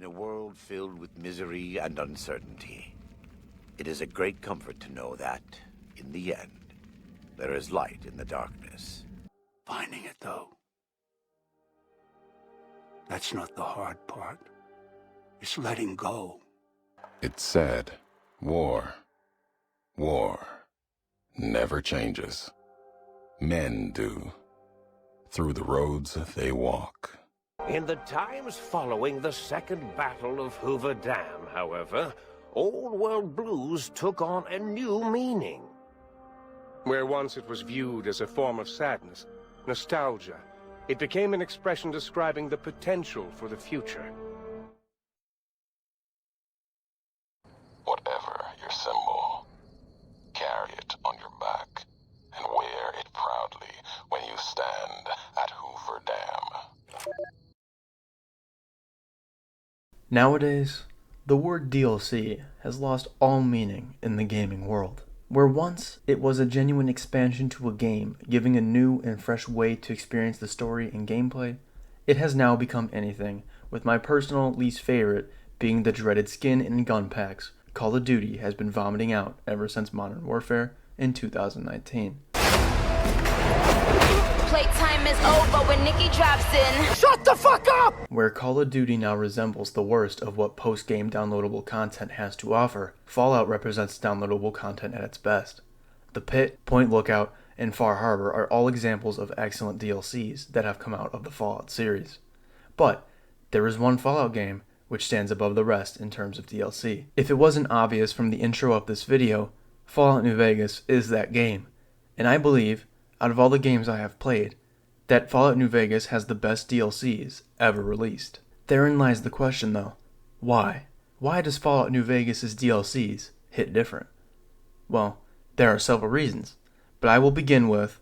In a world filled with misery and uncertainty, it is a great comfort to know that, in the end, there is light in the darkness. Finding it, though, that's not the hard part. It's letting go. It's said, war never changes. Men do, through the roads they walk. In the times following the Second Battle of Hoover Dam, however, Old World blues took on a new meaning. Where once it was viewed as a form of sadness, nostalgia, it became an expression describing the potential for the future. Whatever your symbol, carry it on your back and wear it proudly when you stand at Hoover Dam. Nowadays, the word DLC has lost all meaning in the gaming world. Where once it was a genuine expansion to a game, giving a new and fresh way to experience the story and gameplay, it has now become anything, with my personal least favorite being the dreaded skin and gun packs Call of Duty has been vomiting out ever since Modern Warfare in 2019. Playtime is over when Nikki drops in. Shut the fuck up! Where Call of Duty now resembles the worst of what post-game downloadable content has to offer, Fallout represents downloadable content at its best. The Pit, Point Lookout, and Far Harbor are all examples of excellent DLCs that have come out of the Fallout series. But there is one Fallout game which stands above the rest in terms of DLC. If it wasn't obvious from the intro of this video, Fallout New Vegas is that game. And I believe, out of all the games I have played, that Fallout New Vegas has the best DLCs ever released. Therein lies the question though. Why? Why does Fallout New Vegas' DLCs hit different? Well, there are several reasons, but I will begin with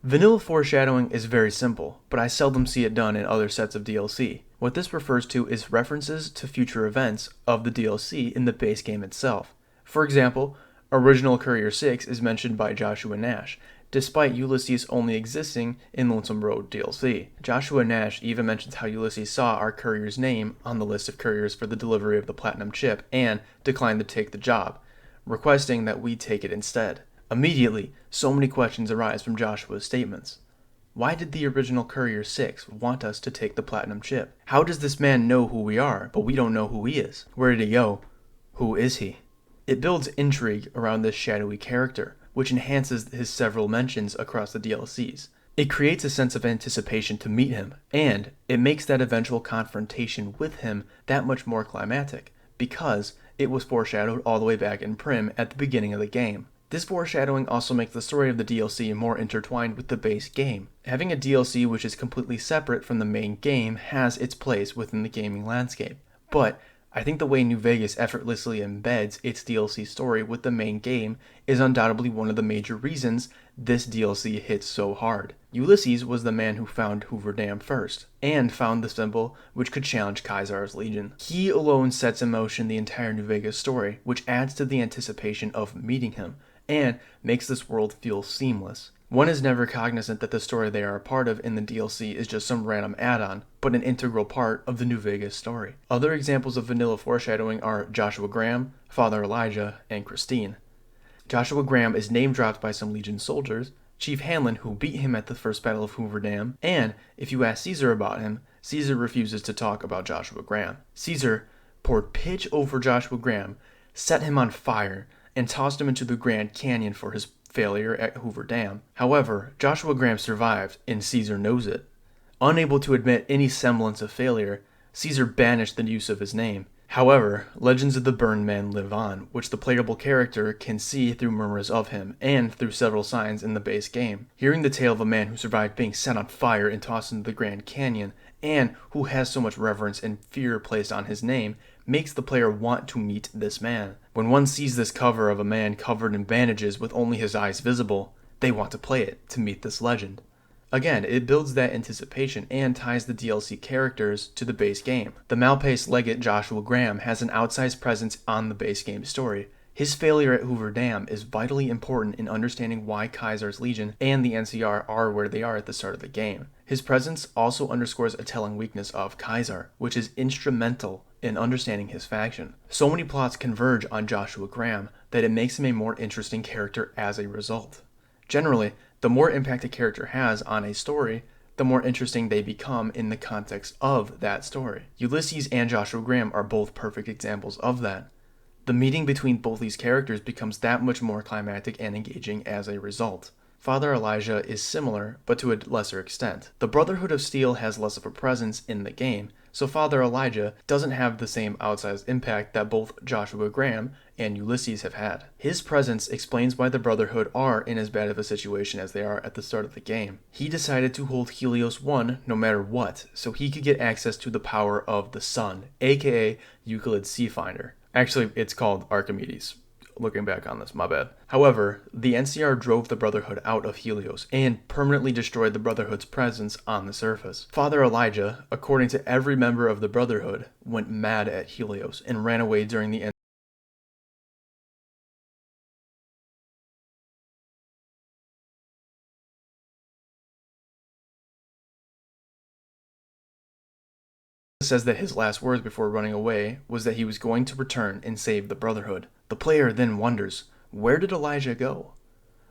vanilla foreshadowing is very simple, but I seldom see it done in other sets of DLC. What this refers to is references to future events of the DLC in the base game itself. For example, Original Courier 6 is mentioned by Joshua Nash, despite Ulysses only existing in Lonesome Road DLC. Joshua Nash even mentions how Ulysses saw our courier's name on the list of couriers for the delivery of the Platinum Chip and declined to take the job, requesting that we take it instead. Immediately, so many questions arise from Joshua's statements. Why did the Original Courier 6 want us to take the Platinum Chip? How does this man know who we are, but we don't know who he is? Where did he go? Who is he? It builds intrigue around this shadowy character, which enhances his several mentions across the DLCs. It creates a sense of anticipation to meet him, and it makes that eventual confrontation with him that much more climactic, because it was foreshadowed all the way back in Prim at the beginning of the game. This foreshadowing also makes the story of the DLC more intertwined with the base game. Having a DLC which is completely separate from the main game has its place within the gaming landscape, but I think the way New Vegas effortlessly embeds its DLC story with the main game is undoubtedly one of the major reasons this DLC hits so hard. Ulysses was the man who found Hoover Dam first, and found the symbol which could challenge Caesar's legion. He alone sets in motion the entire New Vegas story, which adds to the anticipation of meeting him, and makes this world feel seamless. One is never cognizant that the story they are a part of in the DLC is just some random add-on, but an integral part of the New Vegas story. Other examples of vanilla foreshadowing are Joshua Graham, Father Elijah, and Christine. Joshua Graham is name-dropped by some Legion soldiers, Chief Hanlon who beat him at the first Battle of Hoover Dam, and if you ask Caesar about him, Caesar refuses to talk about Joshua Graham. Caesar poured pitch over Joshua Graham, set him on fire, and tossed him into the Grand Canyon for his failure at Hoover Dam. However, Joshua Graham survived, and Caesar knows it. Unable to admit any semblance of failure, Caesar banished the use of his name. However, legends of the Burned Man live on, which the playable character can see through murmurs of him, and through several signs in the base game. Hearing the tale of a man who survived being set on fire and tossed into the Grand Canyon, and who has so much reverence and fear placed on his name, makes the player want to meet this man. When one sees this cover of a man covered in bandages with only his eyes visible, they want to play it to meet this legend. Again, it builds that anticipation and ties the DLC characters to the base game. The Malpace legate Joshua Graham has an outsized presence on the base game story, His failure at Hoover Dam is vitally important in understanding why Kaiser's Legion and the NCR are where they are at the start of the game. His presence also underscores a telling weakness of Kaiser, which is instrumental in understanding his faction. So many plots converge on Joshua Graham that it makes him a more interesting character as a result. Generally, the more impact a character has on a story, the more interesting they become in the context of that story. Ulysses and Joshua Graham are both perfect examples of that. The meeting between both these characters becomes that much more climactic and engaging as a result. Father Elijah is similar, but to a lesser extent. The Brotherhood of Steel has less of a presence in the game, so Father Elijah doesn't have the same outsized impact that both Joshua Graham and Ulysses have had. His presence explains why the Brotherhood are in as bad of a situation as they are at the start of the game. He decided to hold Helios 1 no matter what, so he could get access to the power of the sun, aka Euclid's Sea Finder. Actually, it's called Archimedes. Looking back on this, my bad. However, the NCR drove the Brotherhood out of Helios and permanently destroyed the Brotherhood's presence on the surface. Father Elijah, according to every member of the Brotherhood, went mad at Helios and ran away during the end. Says that his last words before running away was that he was going to return and save the Brotherhood. The player then wonders, where did Elijah go?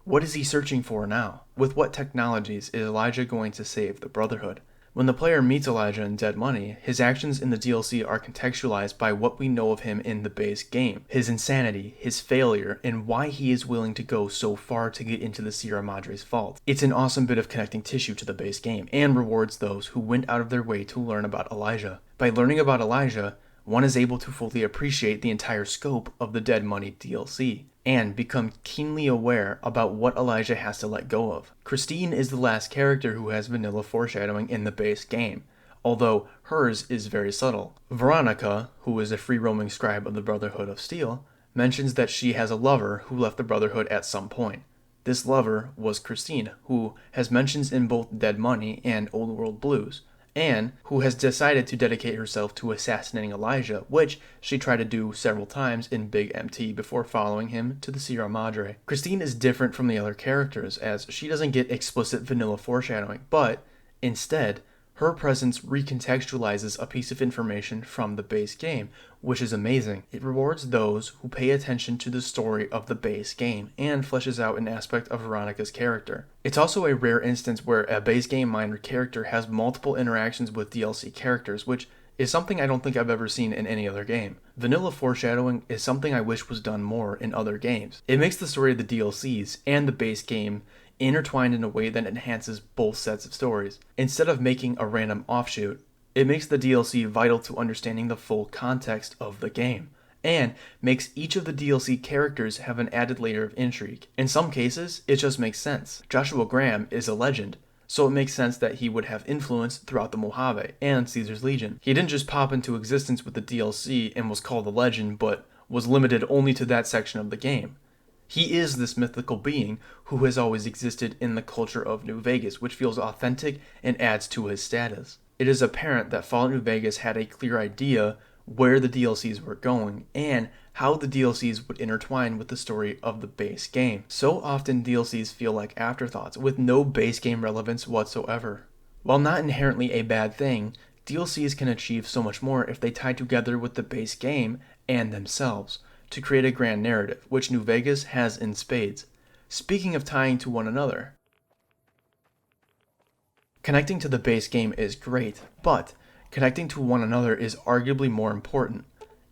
What is he searching for now? With what technologies is Elijah going to save the Brotherhood? When the player meets Elijah in Dead Money, his actions in the DLC are contextualized by what we know of him in the base game, his insanity, his failure, and why he is willing to go so far to get into the Sierra Madre's vault. It's an awesome bit of connecting tissue to the base game, and rewards those who went out of their way to learn about Elijah. By learning about Elijah, one is able to fully appreciate the entire scope of the Dead Money DLC, and become keenly aware about what Elijah has to let go of. Christine is the last character who has vanilla foreshadowing in the base game, although hers is very subtle. Veronica, who is a free-roaming scribe of the Brotherhood of Steel, mentions that she has a lover who left the Brotherhood at some point. This lover was Christine, who has mentions in both Dead Money and Old World Blues, and who has decided to dedicate herself to assassinating Elijah, which she tried to do several times in Big MT before following him to the Sierra Madre. Christine is different from the other characters, as she doesn't get explicit vanilla foreshadowing, but instead, her presence recontextualizes a piece of information from the base game, which is amazing. It rewards those who pay attention to the story of the base game and fleshes out an aspect of Veronica's character. It's also a rare instance where a base game minor character has multiple interactions with DLC characters, which is something I don't think I've ever seen in any other game. Vanilla foreshadowing is something I wish was done more in other games. It makes the story of the DLCs and the base game intertwined in a way that enhances both sets of stories. Instead of making a random offshoot, it makes the DLC vital to understanding the full context of the game, and makes each of the DLC characters have an added layer of intrigue. In some cases, it just makes sense. Joshua Graham is a legend, so it makes sense that he would have influence throughout the Mojave and Caesar's Legion. He didn't just pop into existence with the DLC and was called a legend, but was limited only to that section of the game. He is this mythical being who has always existed in the culture of New Vegas, which feels authentic and adds to his status. It is apparent that Fallout New Vegas had a clear idea where the DLCs were going and how the DLCs would intertwine with the story of the base game. So often DLCs feel like afterthoughts with no base game relevance whatsoever. While not inherently a bad thing, DLCs can achieve so much more if they tie together with the base game and themselves to create a grand narrative, which New Vegas has in spades. Speaking of tying to one another, connecting to the base game is great, but connecting to one another is arguably more important.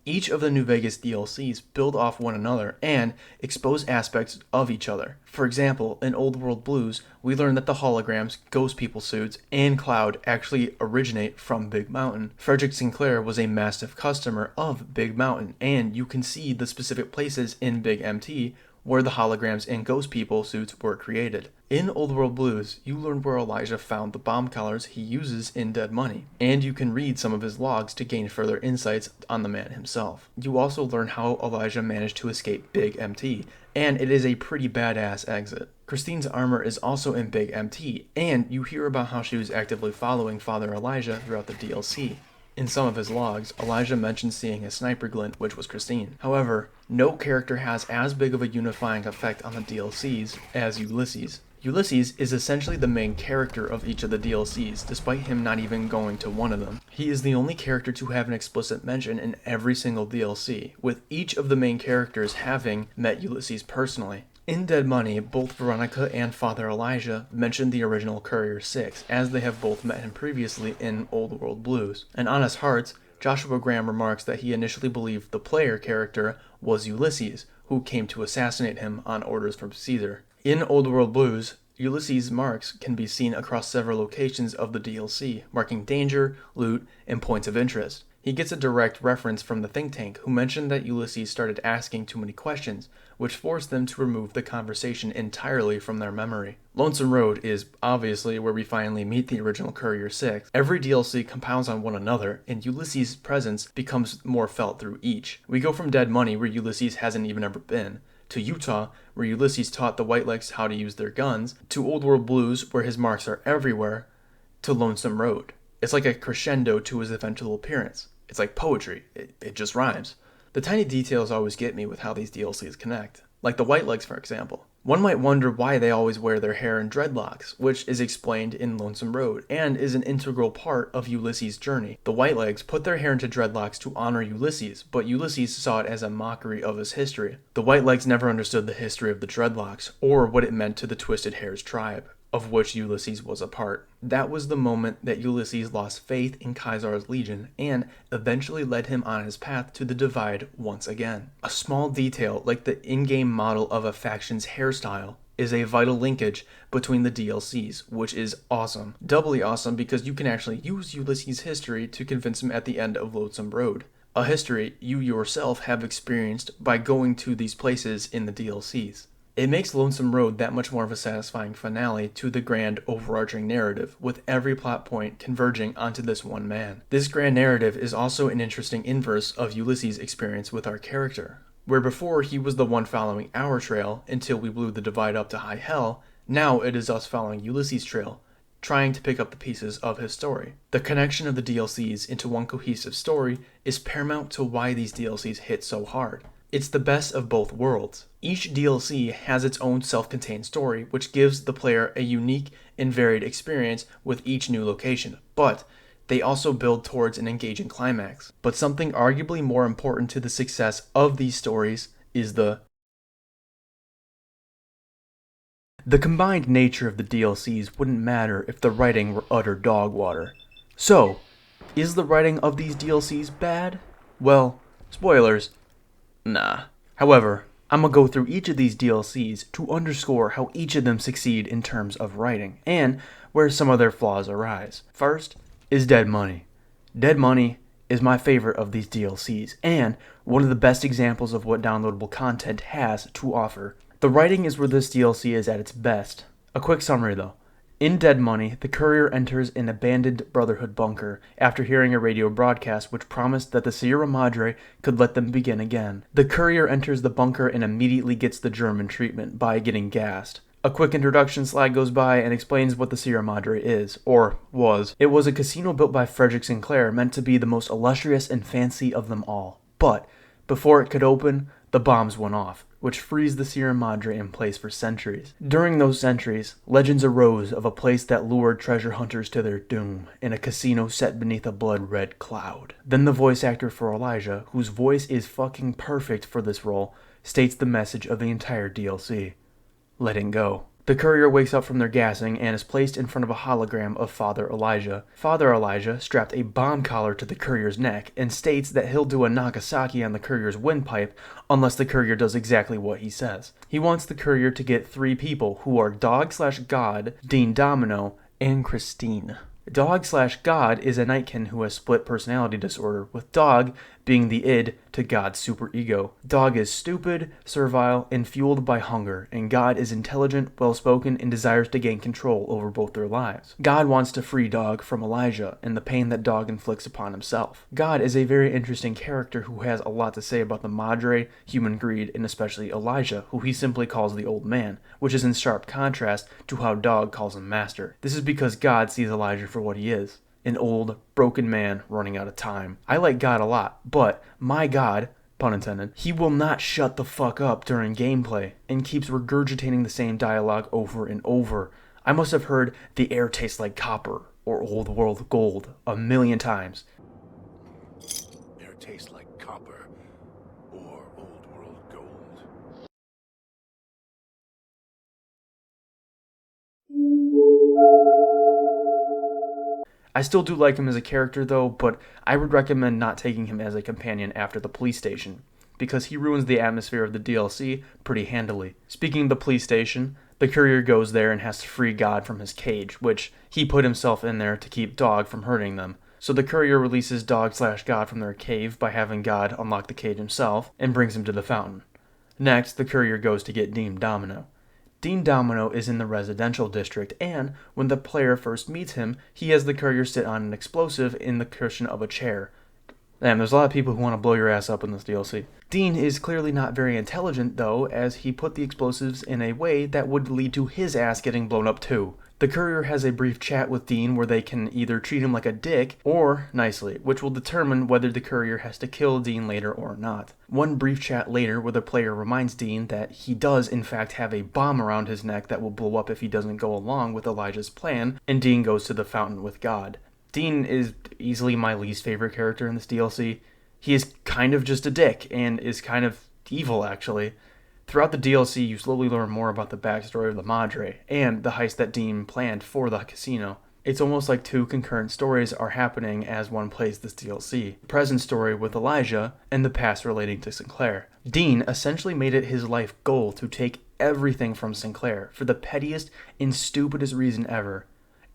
Each of the New Vegas DLCs build off one another and expose aspects of each other. For example, in Old World Blues, we learn that the holograms, Ghost People suits, and Cloud actually originate from Big Mountain. Frederick Sinclair was a massive customer of Big Mountain, and you can see the specific places in Big MT where the holograms and Ghost People suits were created. In Old World Blues, you learn where Elijah found the bomb collars he uses in Dead Money, and you can read some of his logs to gain further insights on the man himself. You also learn how Elijah managed to escape Big MT, and it is a pretty badass exit. Christine's armor is also in Big MT, and you hear about how she was actively following Father Elijah throughout the DLC. In some of his logs, Elijah mentions seeing a sniper glint, which was Christine. However, no character has as big of a unifying effect on the DLCs as Ulysses. Ulysses is essentially the main character of each of the DLCs, despite him not even going to one of them. He is the only character to have an explicit mention in every single DLC, with each of the main characters having met Ulysses personally. In Dead Money, both Veronica and Father Elijah mentioned the original Courier 6, as they have both met him previously in Old World Blues. And on his hearts, Joshua Graham remarks that he initially believed the player character was Ulysses, who came to assassinate him on orders from Caesar. In Old World Blues, Ulysses' marks can be seen across several locations of the DLC, marking danger, loot, and points of interest. He gets a direct reference from the think tank, who mentioned that Ulysses started asking too many questions, which forced them to remove the conversation entirely from their memory. Lonesome Road is obviously where we finally meet the original Courier 6. Every DLC compounds on one another, and Ulysses' presence becomes more felt through each. We go from Dead Money, where Ulysses hasn't even ever been, to Utah, where Ulysses taught the Whitelegs how to use their guns, to Old World Blues, where his marks are everywhere, to Lonesome Road. It's like a crescendo to his eventual appearance. It's like poetry. It just rhymes. The tiny details always get me with how these DLCs connect. Like the Whitelegs, for example. One might wonder why they always wear their hair in dreadlocks, which is explained in Lonesome Road, and is an integral part of Ulysses' journey. The Whitelegs put their hair into dreadlocks to honor Ulysses, but Ulysses saw it as a mockery of his history. The Whitelegs never understood the history of the dreadlocks, or what it meant to the Twisted Hairs tribe, of which Ulysses was a part. That was the moment that Ulysses lost faith in Caesar's legion and eventually led him on his path to the Divide once again. A small detail like the in-game model of a faction's hairstyle is a vital linkage between the DLCs, which is awesome. Doubly awesome because you can actually use Ulysses' history to convince him at the end of Lonesome Road. A history you yourself have experienced by going to these places in the DLCs. It makes Lonesome Road that much more of a satisfying finale to the grand overarching narrative, with every plot point converging onto this one man. This grand narrative is also an interesting inverse of Ulysses' experience with our character. Where before he was the one following our trail until we blew the Divide up to high hell, now it is us following Ulysses' trail, trying to pick up the pieces of his story. The connection of the DLCs into one cohesive story is paramount to why these DLCs hit so hard. It's the best of both worlds. Each DLC has its own self-contained story, which gives the player a unique and varied experience with each new location, but they also build towards an engaging climax. But something arguably more important to the success of these stories is the combined nature of the DLCs wouldn't matter if the writing were utter dog water. So, is the writing of these DLCs bad? Well, spoilers. Nah. However, I'm gonna go through each of these DLCs to underscore how each of them succeed in terms of writing, and where some of their flaws arise. First is Dead Money. Dead Money is my favorite of these DLCs, and one of the best examples of what downloadable content has to offer. The writing is where this DLC is at its best. A quick summary though. In Dead Money, the courier enters an abandoned Brotherhood bunker after hearing a radio broadcast which promised that the Sierra Madre could let them begin again. The courier enters the bunker and immediately gets the German treatment by getting gassed. A quick introduction slide goes by and explains what the Sierra Madre is, or was. It was a casino built by Frederick Sinclair meant to be the most illustrious and fancy of them all. But before it could open, the bombs went off, which frees the Sierra Madre in place for centuries. During those centuries, legends arose of a place that lured treasure hunters to their doom, in a casino set beneath a blood-red cloud. Then the voice actor for Elijah, whose voice is fucking perfect for this role, states the message of the entire DLC. Letting go. The courier wakes up from their gassing and is placed in front of a hologram of Father Elijah. Father Elijah strapped a bomb collar to the courier's neck and states that he'll do a Nagasaki on the courier's windpipe unless the courier does exactly what he says. He wants the courier to get 3 people who are Dog/God, Dean Domino, and Christine. Dog/God is a Nightkin who has split personality disorder, with Dog being the id to God's superego. Dog is stupid, servile, and fueled by hunger, and God is intelligent, well-spoken, and desires to gain control over both their lives. God wants to free Dog from Elijah and the pain that Dog inflicts upon himself. God is a very interesting character who has a lot to say about the Madre, human greed, and especially Elijah, who he simply calls the old man, which is in sharp contrast to how Dog calls him master. This is because God sees Elijah for what he is, an old, broken man running out of time. I like God a lot, but my God, pun intended, he will not shut the fuck up during gameplay and keeps regurgitating the same dialogue over and over. I must have heard "the air tastes like copper" or "old world gold" a million times. Air tastes like copper or old world gold. I still do like him as a character though, but I would recommend not taking him as a companion after the police station, because he ruins the atmosphere of the DLC pretty handily. Speaking of the police station, the courier goes there and has to free God from his cage, which he put himself in there to keep Dog from hurting them. So the courier releases Dog/God from their cave by having God unlock the cage himself and brings him to the fountain. Next, the courier goes to get Dean Domino. Dean Domino is in the residential district, and when the player first meets him, he has the courier sit on an explosive in the cushion of a chair. Damn, there's a lot of people who want to blow your ass up in this DLC. Dean is clearly not very intelligent, though, as he put the explosives in a way that would lead to his ass getting blown up too. The courier has a brief chat with Dean where they can either treat him like a dick or nicely, which will determine whether the courier has to kill Dean later or not. One brief chat later where the player reminds Dean that he does in fact have a bomb around his neck that will blow up if he doesn't go along with Elijah's plan, and Dean goes to the fountain with God. Dean is easily my least favorite character in this DLC. He is kind of just a dick, and is kind of evil actually. Throughout the DLC, you slowly learn more about the backstory of the Madre, and the heist that Dean planned for the casino. It's almost like two concurrent stories are happening as one plays this DLC. The present story with Elijah, and the past relating to Sinclair. Dean essentially made it his life goal to take everything from Sinclair, for the pettiest and stupidest reason ever.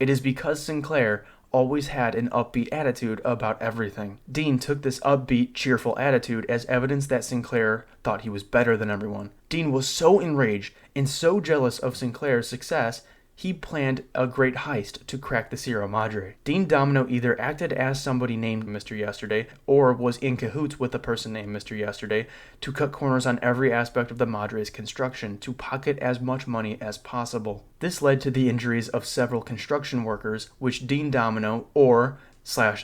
It is because Sinclair always had an upbeat attitude about everything. Dean took this upbeat, cheerful attitude as evidence that Sinclair thought he was better than everyone. Dean was so enraged and so jealous of Sinclair's success, he planned a great heist to crack the Sierra Madre. Dean Domino either acted as somebody named Mr. Yesterday, or was in cahoots with a person named Mr. Yesterday to cut corners on every aspect of the Madre's construction to pocket as much money as possible. This led to the injuries of several construction workers, which Dean Domino,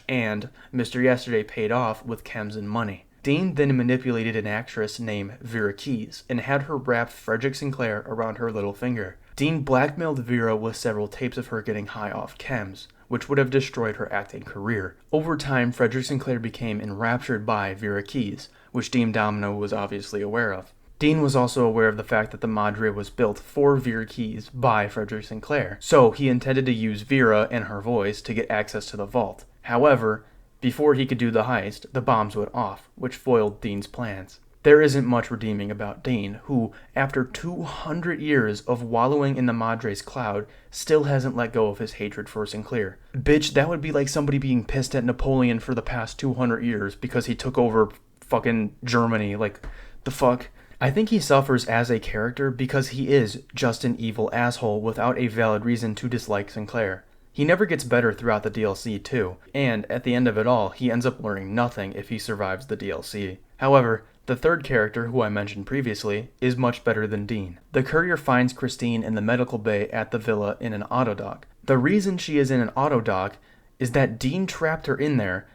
and Mr. Yesterday paid off with chems and money. Dean then manipulated an actress named Vera Keyes and had her wrap Frederick Sinclair around her little finger. Dean blackmailed Vera with several tapes of her getting high off chems, which would have destroyed her acting career. Over time, Frederick Sinclair became enraptured by Vera Keyes, which Dean Domino was obviously aware of. Dean was also aware of the fact that the Madre was built for Vera Keyes by Frederick Sinclair, so he intended to use Vera and her voice to get access to the vault. However, before he could do the heist, the bombs went off, which foiled Dean's plans. There isn't much redeeming about Dean, who, after 200 years of wallowing in the Madre's cloud, still hasn't let go of his hatred for Sinclair. Bitch, that would be like somebody being pissed at Napoleon for the past 200 years because he took over fucking Germany. Like, the fuck? I think he suffers as a character because he is just an evil asshole without a valid reason to dislike Sinclair. He never gets better throughout the DLC too, and at the end of it all, he ends up learning nothing if he survives the DLC. However, the third character, who I mentioned previously, is much better than Dean. The courier finds Christine in the medical bay at the villa in an autodock. The reason she is in an autodock is that Dean trapped her in there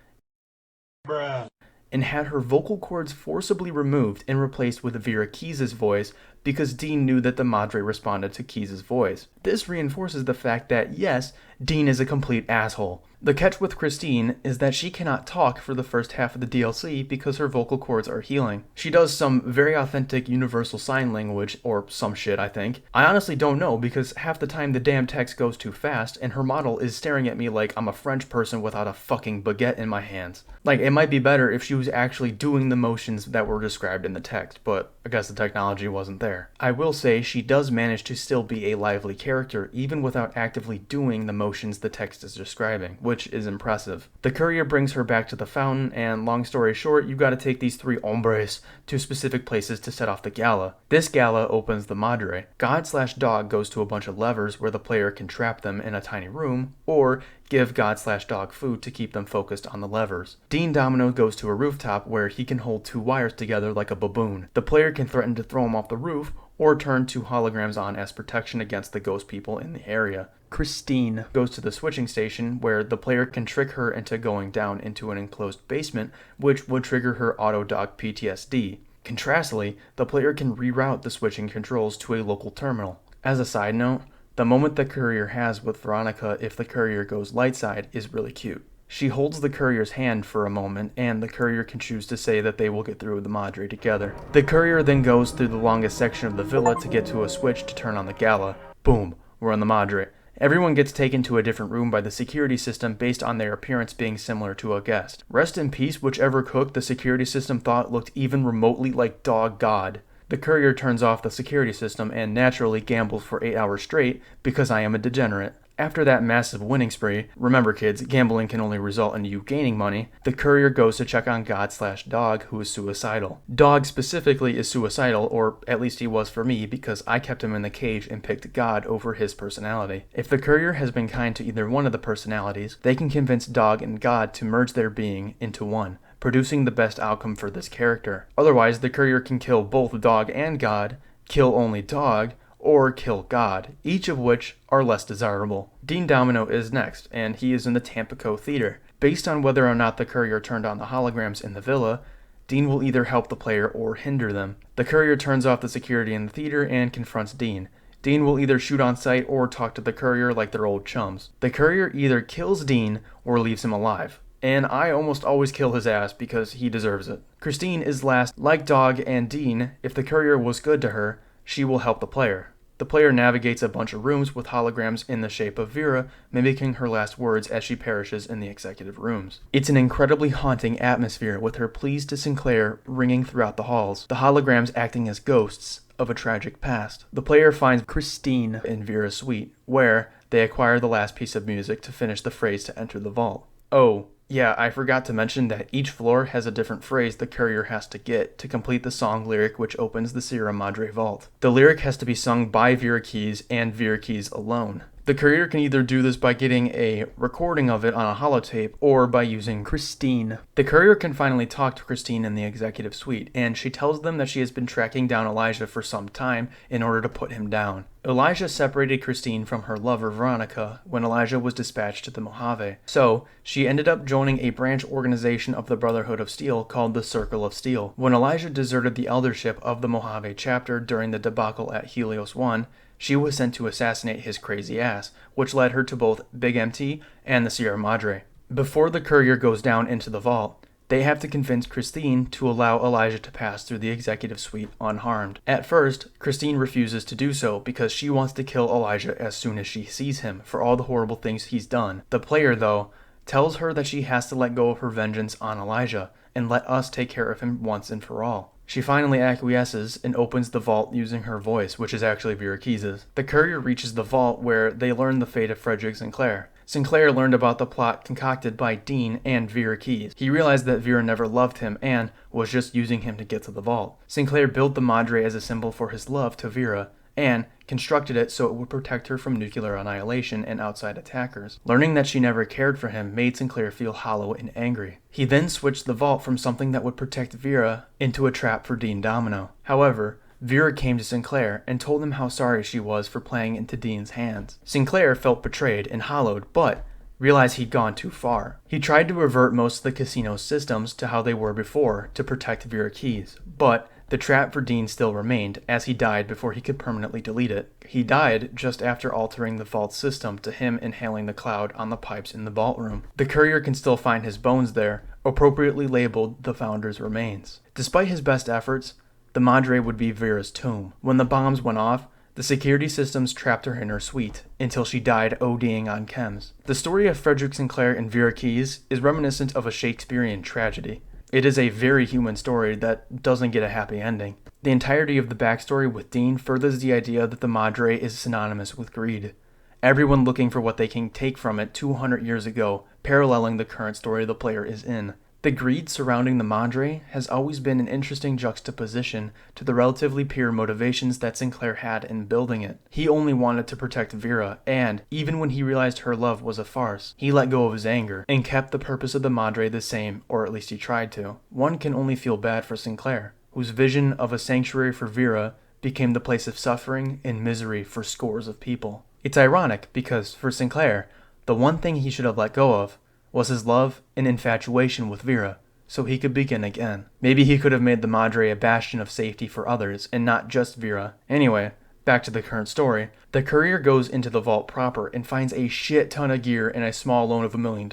and had her vocal cords forcibly removed and replaced with Vera Keyes' voice because Dean knew that the Madre responded to Keyes' voice. This reinforces the fact that, yes, Dean is a complete asshole. The catch with Christine is that she cannot talk for the first half of the DLC because her vocal cords are healing. She does some very authentic universal sign language, or some shit, I think. I honestly don't know because half the time the damn text goes too fast and her model is staring at me like I'm a French person without a fucking baguette in my hands. Like, it might be better if she was actually doing the motions that were described in the text, but I guess the technology wasn't there. I will say she does manage to still be a lively character even without actively doing the motions the text is describing, which is impressive. The courier brings her back to the fountain, and long story short, you gotta take these three hombres to specific places to set off the gala. This gala opens the Madre. God/Dog goes to a bunch of levers where the player can trap them in a tiny room, or give God/Dog food to keep them focused on the levers. Dean Domino goes to a rooftop where he can hold two wires together like a baboon. The player can threaten to throw him off the roof, or turn two holograms on as protection against the ghost people in the area. Christine goes to the switching station where the player can trick her into going down into an enclosed basement, which would trigger her auto-dock PTSD. Contrastly, the player can reroute the switching controls to a local terminal. As a side note, the moment the courier has with Veronica if the courier goes light side is really cute. She holds the courier's hand for a moment, and the courier can choose to say that they will get through the Madre together. The courier then goes through the longest section of the villa to get to a switch to turn on the gala. Boom, we're on the Madre. Everyone gets taken to a different room by the security system based on their appearance being similar to a guest. Rest in peace whichever cook the security system thought looked even remotely like Dog God. The courier turns off the security system and naturally gambles for 8 hours straight because I am a degenerate. After that massive winning spree, remember kids, gambling can only result in you gaining money, the courier goes to check on God/Dog, who is suicidal. Dog specifically is suicidal, or at least he was for me, because I kept him in the cage and picked God over his personality. If the courier has been kind to either one of the personalities, they can convince Dog and God to merge their being into one, producing the best outcome for this character. Otherwise, the courier can kill both Dog and God, kill only Dog, or kill God, each of which are less desirable. Dean Domino is next, and he is in the Tampico Theater. Based on whether or not the courier turned on the holograms in the villa, Dean will either help the player or hinder them. The courier turns off the security in the theater and confronts Dean. Dean will either shoot on sight or talk to the courier like they're old chums. The courier either kills Dean or leaves him alive, and I almost always kill his ass because he deserves it. Christine is last. Like Dog and Dean, if the courier was good to her, she will help the player. The player navigates a bunch of rooms with holograms in the shape of Vera, mimicking her last words as she perishes in the executive rooms. It's an incredibly haunting atmosphere with her pleas to Sinclair ringing throughout the halls, the holograms acting as ghosts of a tragic past. The player finds Christine in Vera's suite, where they acquire the last piece of music to finish the phrase to enter the vault. Oh, yeah, I forgot to mention that each floor has a different phrase the courier has to get to complete the song lyric which opens the Sierra Madre vault. The lyric has to be sung by Vera Keys and Vera Keys alone. The courier can either do this by getting a recording of it on a holotape or by using Christine. The courier can finally talk to Christine in the executive suite, and she tells them that she has been tracking down Elijah for some time in order to put him down. Elijah separated Christine from her lover Veronica when Elijah was dispatched to the Mojave, so she ended up joining a branch organization of the Brotherhood of Steel called the Circle of Steel. When Elijah deserted the eldership of the Mojave chapter during the debacle at Helios 1, she was sent to assassinate his crazy ass, which led her to both Big MT and the Sierra Madre. Before the courier goes down into the vault, they have to convince Christine to allow Elijah to pass through the executive suite unharmed. At first, Christine refuses to do so because she wants to kill Elijah as soon as she sees him for all the horrible things he's done. The player, though, tells her that she has to let go of her vengeance on Elijah and let us take care of him once and for all. She finally acquiesces and opens the vault using her voice, which is actually Vera Keys's. The courier reaches the vault where they learn the fate of Frederick Sinclair. Sinclair learned about the plot concocted by Dean and Vera Keys. He realized that Vera never loved him and was just using him to get to the vault. Sinclair built the Madre as a symbol for his love to Vera, and constructed it so it would protect her from nuclear annihilation and outside attackers. Learning that she never cared for him made Sinclair feel hollow and angry. He then switched the vault from something that would protect Vera into a trap for Dean Domino. However, Vera came to Sinclair and told him how sorry she was for playing into Dean's hands. Sinclair felt betrayed and hollowed, but realized he'd gone too far. He tried to revert most of the casino's systems to how they were before to protect Vera Keys, but the trap for Dean still remained, as he died before he could permanently delete it. He died just after altering the vault system to him inhaling the cloud on the pipes in the vault room. The courier can still find his bones there, appropriately labeled the Founder's Remains. Despite his best efforts, the Madre would be Vera's tomb. When the bombs went off, the security systems trapped her in her suite, until she died ODing on chems. The story of Frederick Sinclair and Vera Keys is reminiscent of a Shakespearean tragedy. It is a very human story that doesn't get a happy ending. The entirety of the backstory with Dean furthers the idea that the Madre is synonymous with greed. Everyone looking for what they can take from it 200 years ago, paralleling the current story the player is in. The greed surrounding the Madre has always been an interesting juxtaposition to the relatively pure motivations that Sinclair had in building it. He only wanted to protect Vera, and, even when he realized her love was a farce, he let go of his anger, and kept the purpose of the Madre the same, or at least he tried to. One can only feel bad for Sinclair, whose vision of a sanctuary for Vera became the place of suffering and misery for scores of people. It's ironic because, for Sinclair, the one thing he should have let go of was his love and infatuation with Vera, so he could begin again. Maybe he could have made the Madre a bastion of safety for others, and not just Vera. Anyway, back to the current story. The courier goes into the vault proper and finds a shit ton of gear and a small loan of $1 million.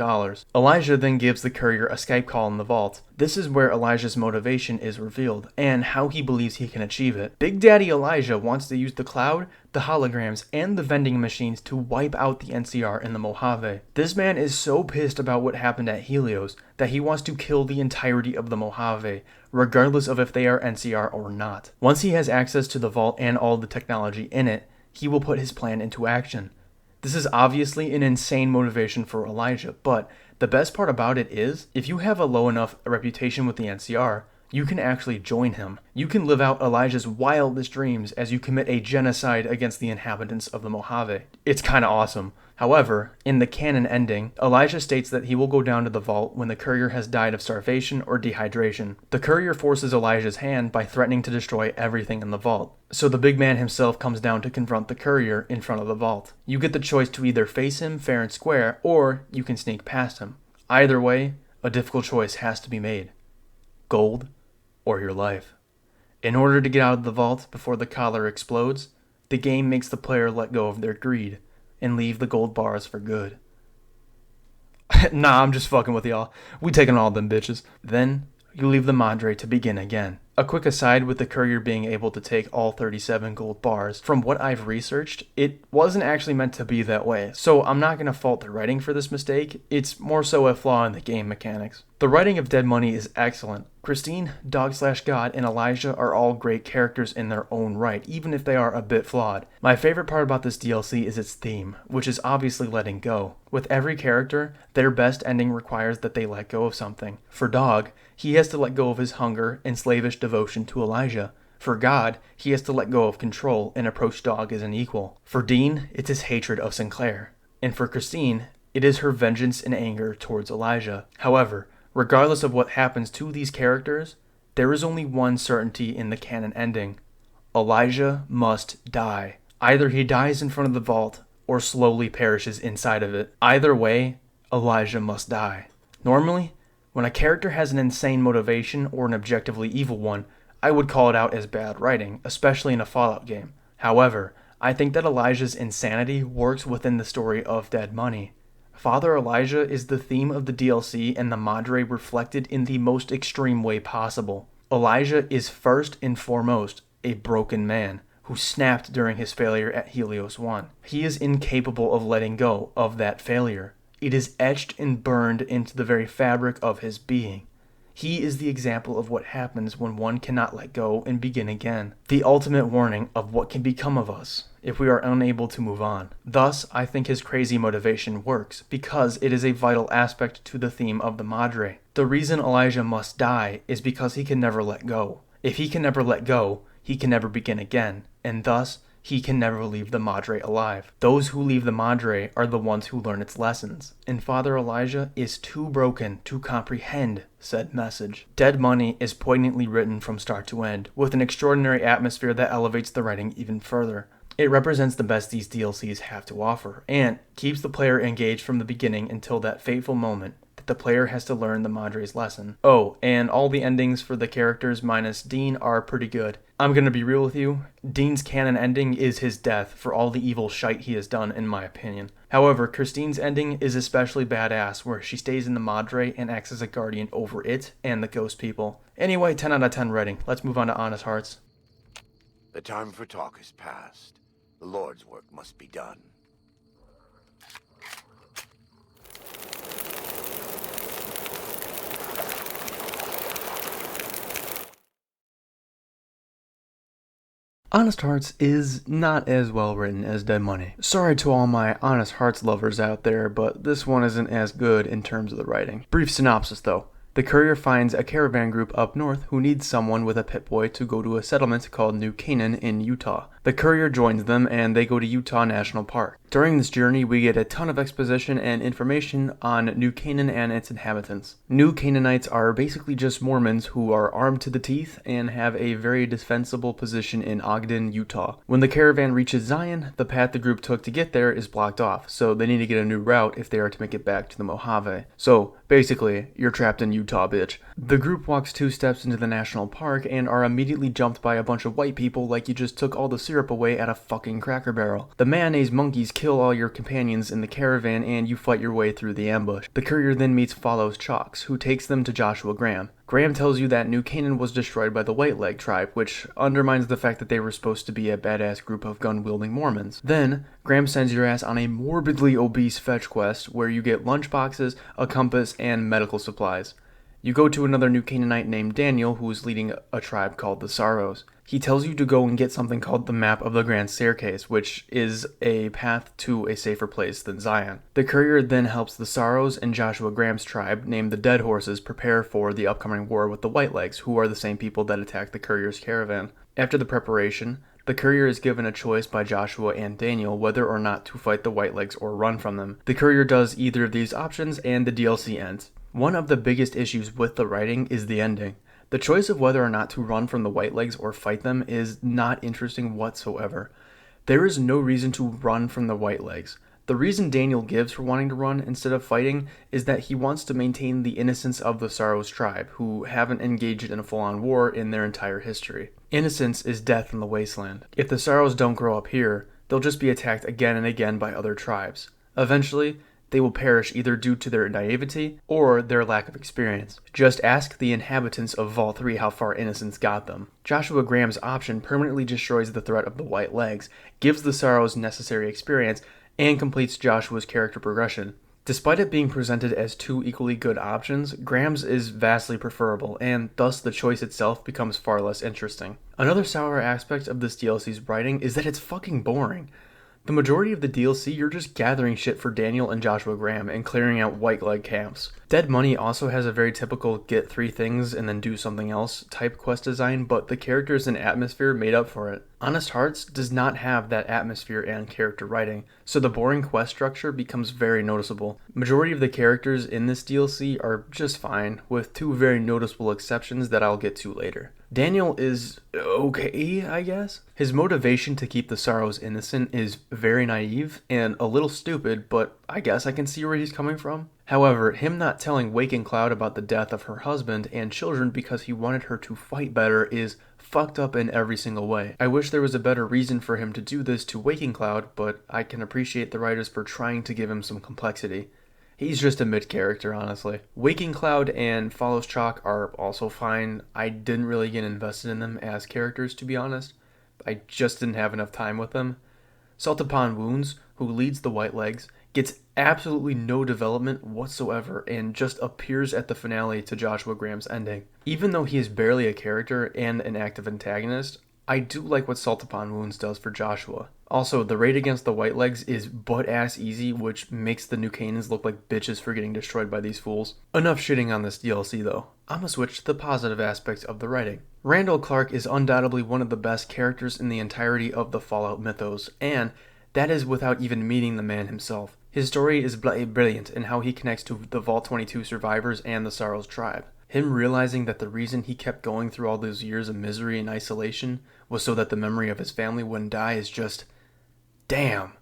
Elijah then gives the courier a Skype call in the vault. This is where Elijah's motivation is revealed, and how he believes he can achieve it. Big Daddy Elijah wants to use the cloud, the holograms, and the vending machines to wipe out the NCR and the Mojave. This man is so pissed about what happened at Helios that he wants to kill the entirety of the Mojave, regardless of if they are NCR or not. Once he has access to the vault and all the technology in it, he will put his plan into action. This is obviously an insane motivation for Elijah, but the best part about it is, if you have a low enough reputation with the NCR, you can actually join him. You can live out Elijah's wildest dreams as you commit a genocide against the inhabitants of the Mojave. It's kinda awesome. However, in the canon ending, Elijah states that he will go down to the vault when the courier has died of starvation or dehydration. The courier forces Elijah's hand by threatening to destroy everything in the vault. So the big man himself comes down to confront the courier in front of the vault. You get the choice to either face him fair and square, or you can sneak past him. Either way, a difficult choice has to be made. Gold or your life. In order to get out of the vault before the collar explodes, the game makes the player let go of their greed and leave the gold bars for good. Nah, I'm just fucking with y'all. We taking all them bitches. Then, you leave the Madre to begin again. A quick aside with the courier being able to take all 37 gold bars. From what I've researched, it wasn't actually meant to be that way, so I'm not going to fault the writing for this mistake. It's more so a flaw in the game mechanics. The writing of Dead Money is excellent. Christine, Dog/God, and Elijah are all great characters in their own right, even if they are a bit flawed. My favorite part about this DLC is its theme, which is obviously letting go. With every character, their best ending requires that they let go of something. For Dog, he has to let go of his hunger and slavish devotion to Elijah. For God, he has to let go of control and approach Dog as an equal. For Dean, it's his hatred of Sinclair. And for Christine, it is her vengeance and anger towards Elijah. However, regardless of what happens to these characters, there is only one certainty in the canon ending. Elijah must die. Either he dies in front of the vault, or slowly perishes inside of it. Either way, Elijah must die. Normally, when a character has an insane motivation or an objectively evil one, I would call it out as bad writing, especially in a Fallout game. However, I think that Elijah's insanity works within the story of Dead Money. Father Elijah is the theme of the DLC and the Madre reflected in the most extreme way possible. Elijah is first and foremost a broken man who snapped during his failure at Helios 1. He is incapable of letting go of that failure. It is etched and burned into the very fabric of his being. He is the example of what happens when one cannot let go and begin again. The ultimate warning of what can become of us if we are unable to move on. Thus, I think his crazy motivation works, because it is a vital aspect to the theme of the Madre. The reason Elijah must die is because he can never let go. If he can never let go, he can never begin again, and thus, he can never leave the Madre alive. Those who leave the Madre are the ones who learn its lessons, and Father Elijah is too broken to comprehend said message. Dead Money is poignantly written from start to end, with an extraordinary atmosphere that elevates the writing even further. It represents the best these DLCs have to offer, and keeps the player engaged from the beginning until that fateful moment that the player has to learn the Madre's lesson. Oh, and all the endings for the characters minus Dean are pretty good. I'm gonna be real with you, Dean's canon ending is his death for all the evil shite he has done, in my opinion. However, Christine's ending is especially badass, where she stays in the Madre and acts as a guardian over it and the ghost people. Anyway, 10 out of 10 rating. Let's move on to Honest Hearts. The time for talk is past. The Lord's work must be done. Honest Hearts is not as well written as Dead Money. Sorry to all my Honest Hearts lovers out there, but this one isn't as good in terms of the writing. Brief synopsis though. The courier finds a caravan group up north who needs someone with a Pip-Boy to go to a settlement called New Canaan in Utah. The courier joins them and they go to Utah National Park. During this journey, we get a ton of exposition and information on New Canaan and its inhabitants. New Canaanites are basically just Mormons who are armed to the teeth and have a very defensible position in Ogden, Utah. When the caravan reaches Zion, the path the group took to get there is blocked off, so they need to get a new route if they are to make it back to the Mojave. So, basically, you're trapped in Utah, bitch. The group walks 2 steps into the national park and are immediately jumped by a bunch of white people like you just took all the syrup away at a fucking Cracker Barrel. The mayonnaise monkeys kill all your companions in the caravan and you fight your way through the ambush. The courier then meets Follows Chalks, who takes them to Joshua Graham. Graham tells you that New Canaan was destroyed by the White Leg tribe, which undermines the fact that they were supposed to be a badass group of gun-wielding Mormons. Then, Graham sends your ass on a morbidly obese fetch quest where you get lunchboxes, a compass, and medical supplies. You go to another New Canaanite named Daniel, who is leading a tribe called the Sorrows. He tells you to go and get something called the Map of the Grand Staircase, which is a path to a safer place than Zion. The courier then helps the Sorrows and Joshua Graham's tribe, named the Dead Horses, prepare for the upcoming war with the Whitelegs, who are the same people that attacked the courier's caravan. After the preparation, the courier is given a choice by Joshua and Daniel whether or not to fight the Whitelegs or run from them. The courier does either of these options and the DLC ends. One of the biggest issues with the writing is the ending. The choice of whether or not to run from the Whitelegs or fight them is not interesting whatsoever. There is no reason to run from the Whitelegs. The reason Daniel gives for wanting to run instead of fighting is that he wants to maintain the innocence of the Sorrows tribe, who haven't engaged in a full-on war in their entire history. Innocence is death in the wasteland. If the Sorrows don't grow up here, they'll just be attacked again and again by other tribes. Eventually, they will perish either due to their naivety or their lack of experience. Just ask the inhabitants of Vault 3 how far innocence got them. Joshua Graham's option permanently destroys the threat of the White Legs, gives the Sorrows necessary experience, and completes Joshua's character progression. Despite it being presented as 2 equally good options, Graham's is vastly preferable, and thus the choice itself becomes far less interesting. Another sour aspect of this DLC's writing is that it's fucking boring. The majority of the DLC, you're just gathering shit for Daniel and Joshua Graham and clearing out White Leg camps. Dead Money also has a very typical get 3 things and then do something else type quest design, but the characters and atmosphere made up for it. Honest Hearts does not have that atmosphere and character writing, so the boring quest structure becomes very noticeable. Majority of the characters in this DLC are just fine, with 2 very noticeable exceptions that I'll get to later. Daniel is okay, I guess. His motivation to keep the Sorrows innocent is very naive and a little stupid, but I guess I can see where he's coming from. However, him not telling Waking Cloud about the death of her husband and children because he wanted her to fight better is fucked up in every single way. I wish there was a better reason for him to do this to Waking Cloud, but I can appreciate the writers for trying to give him some complexity. He's just a mid-character, honestly. Waking Cloud and Follows Chalk are also fine. I didn't really get invested in them as characters, to be honest. I just didn't have enough time with them. Salt Upon Wounds, who leads the Whitelegs, gets absolutely no development whatsoever and just appears at the finale to Joshua Graham's ending. Even though he is barely a character and an active antagonist, I do like what Salt Upon Wounds does for Joshua. Also, the raid against the Whitelegs is butt-ass easy, which makes the New Canaans look like bitches for getting destroyed by these fools. Enough shitting on this DLC though. I'ma switch to the positive aspects of the writing. Randall Clark is undoubtedly one of the best characters in the entirety of the Fallout mythos, and that is without even meeting the man himself. His story is brilliant in how he connects to the Vault 22 survivors and the Sorrows tribe. Him realizing that the reason he kept going through all those years of misery and isolation was so that the memory of his family wouldn't die is just, damn,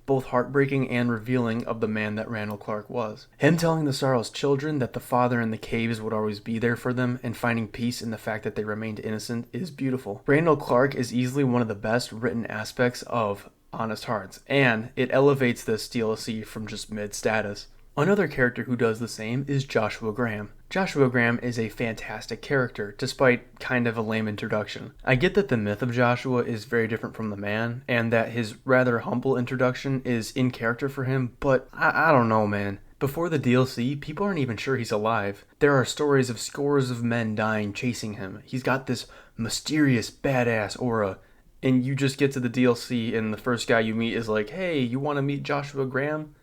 both heartbreaking and revealing of the man that Randall Clark was. Him telling the Sorrows children that the father in the caves would always be there for them and finding peace in the fact that they remained innocent is beautiful. Randall Clark is easily one of the best written aspects of Honest Hearts, and it elevates this DLC from just mid status. Another character who does the same is Joshua Graham. Joshua Graham is a fantastic character, despite kind of a lame introduction. I get that the myth of Joshua is very different from the man, and that his rather humble introduction is in character for him, but I don't know, man. Before the DLC, people aren't even sure he's alive. There are stories of scores of men dying chasing him. He's got this mysterious, badass aura, and you just get to the DLC and the first guy you meet is like, hey, you want to meet Joshua Graham?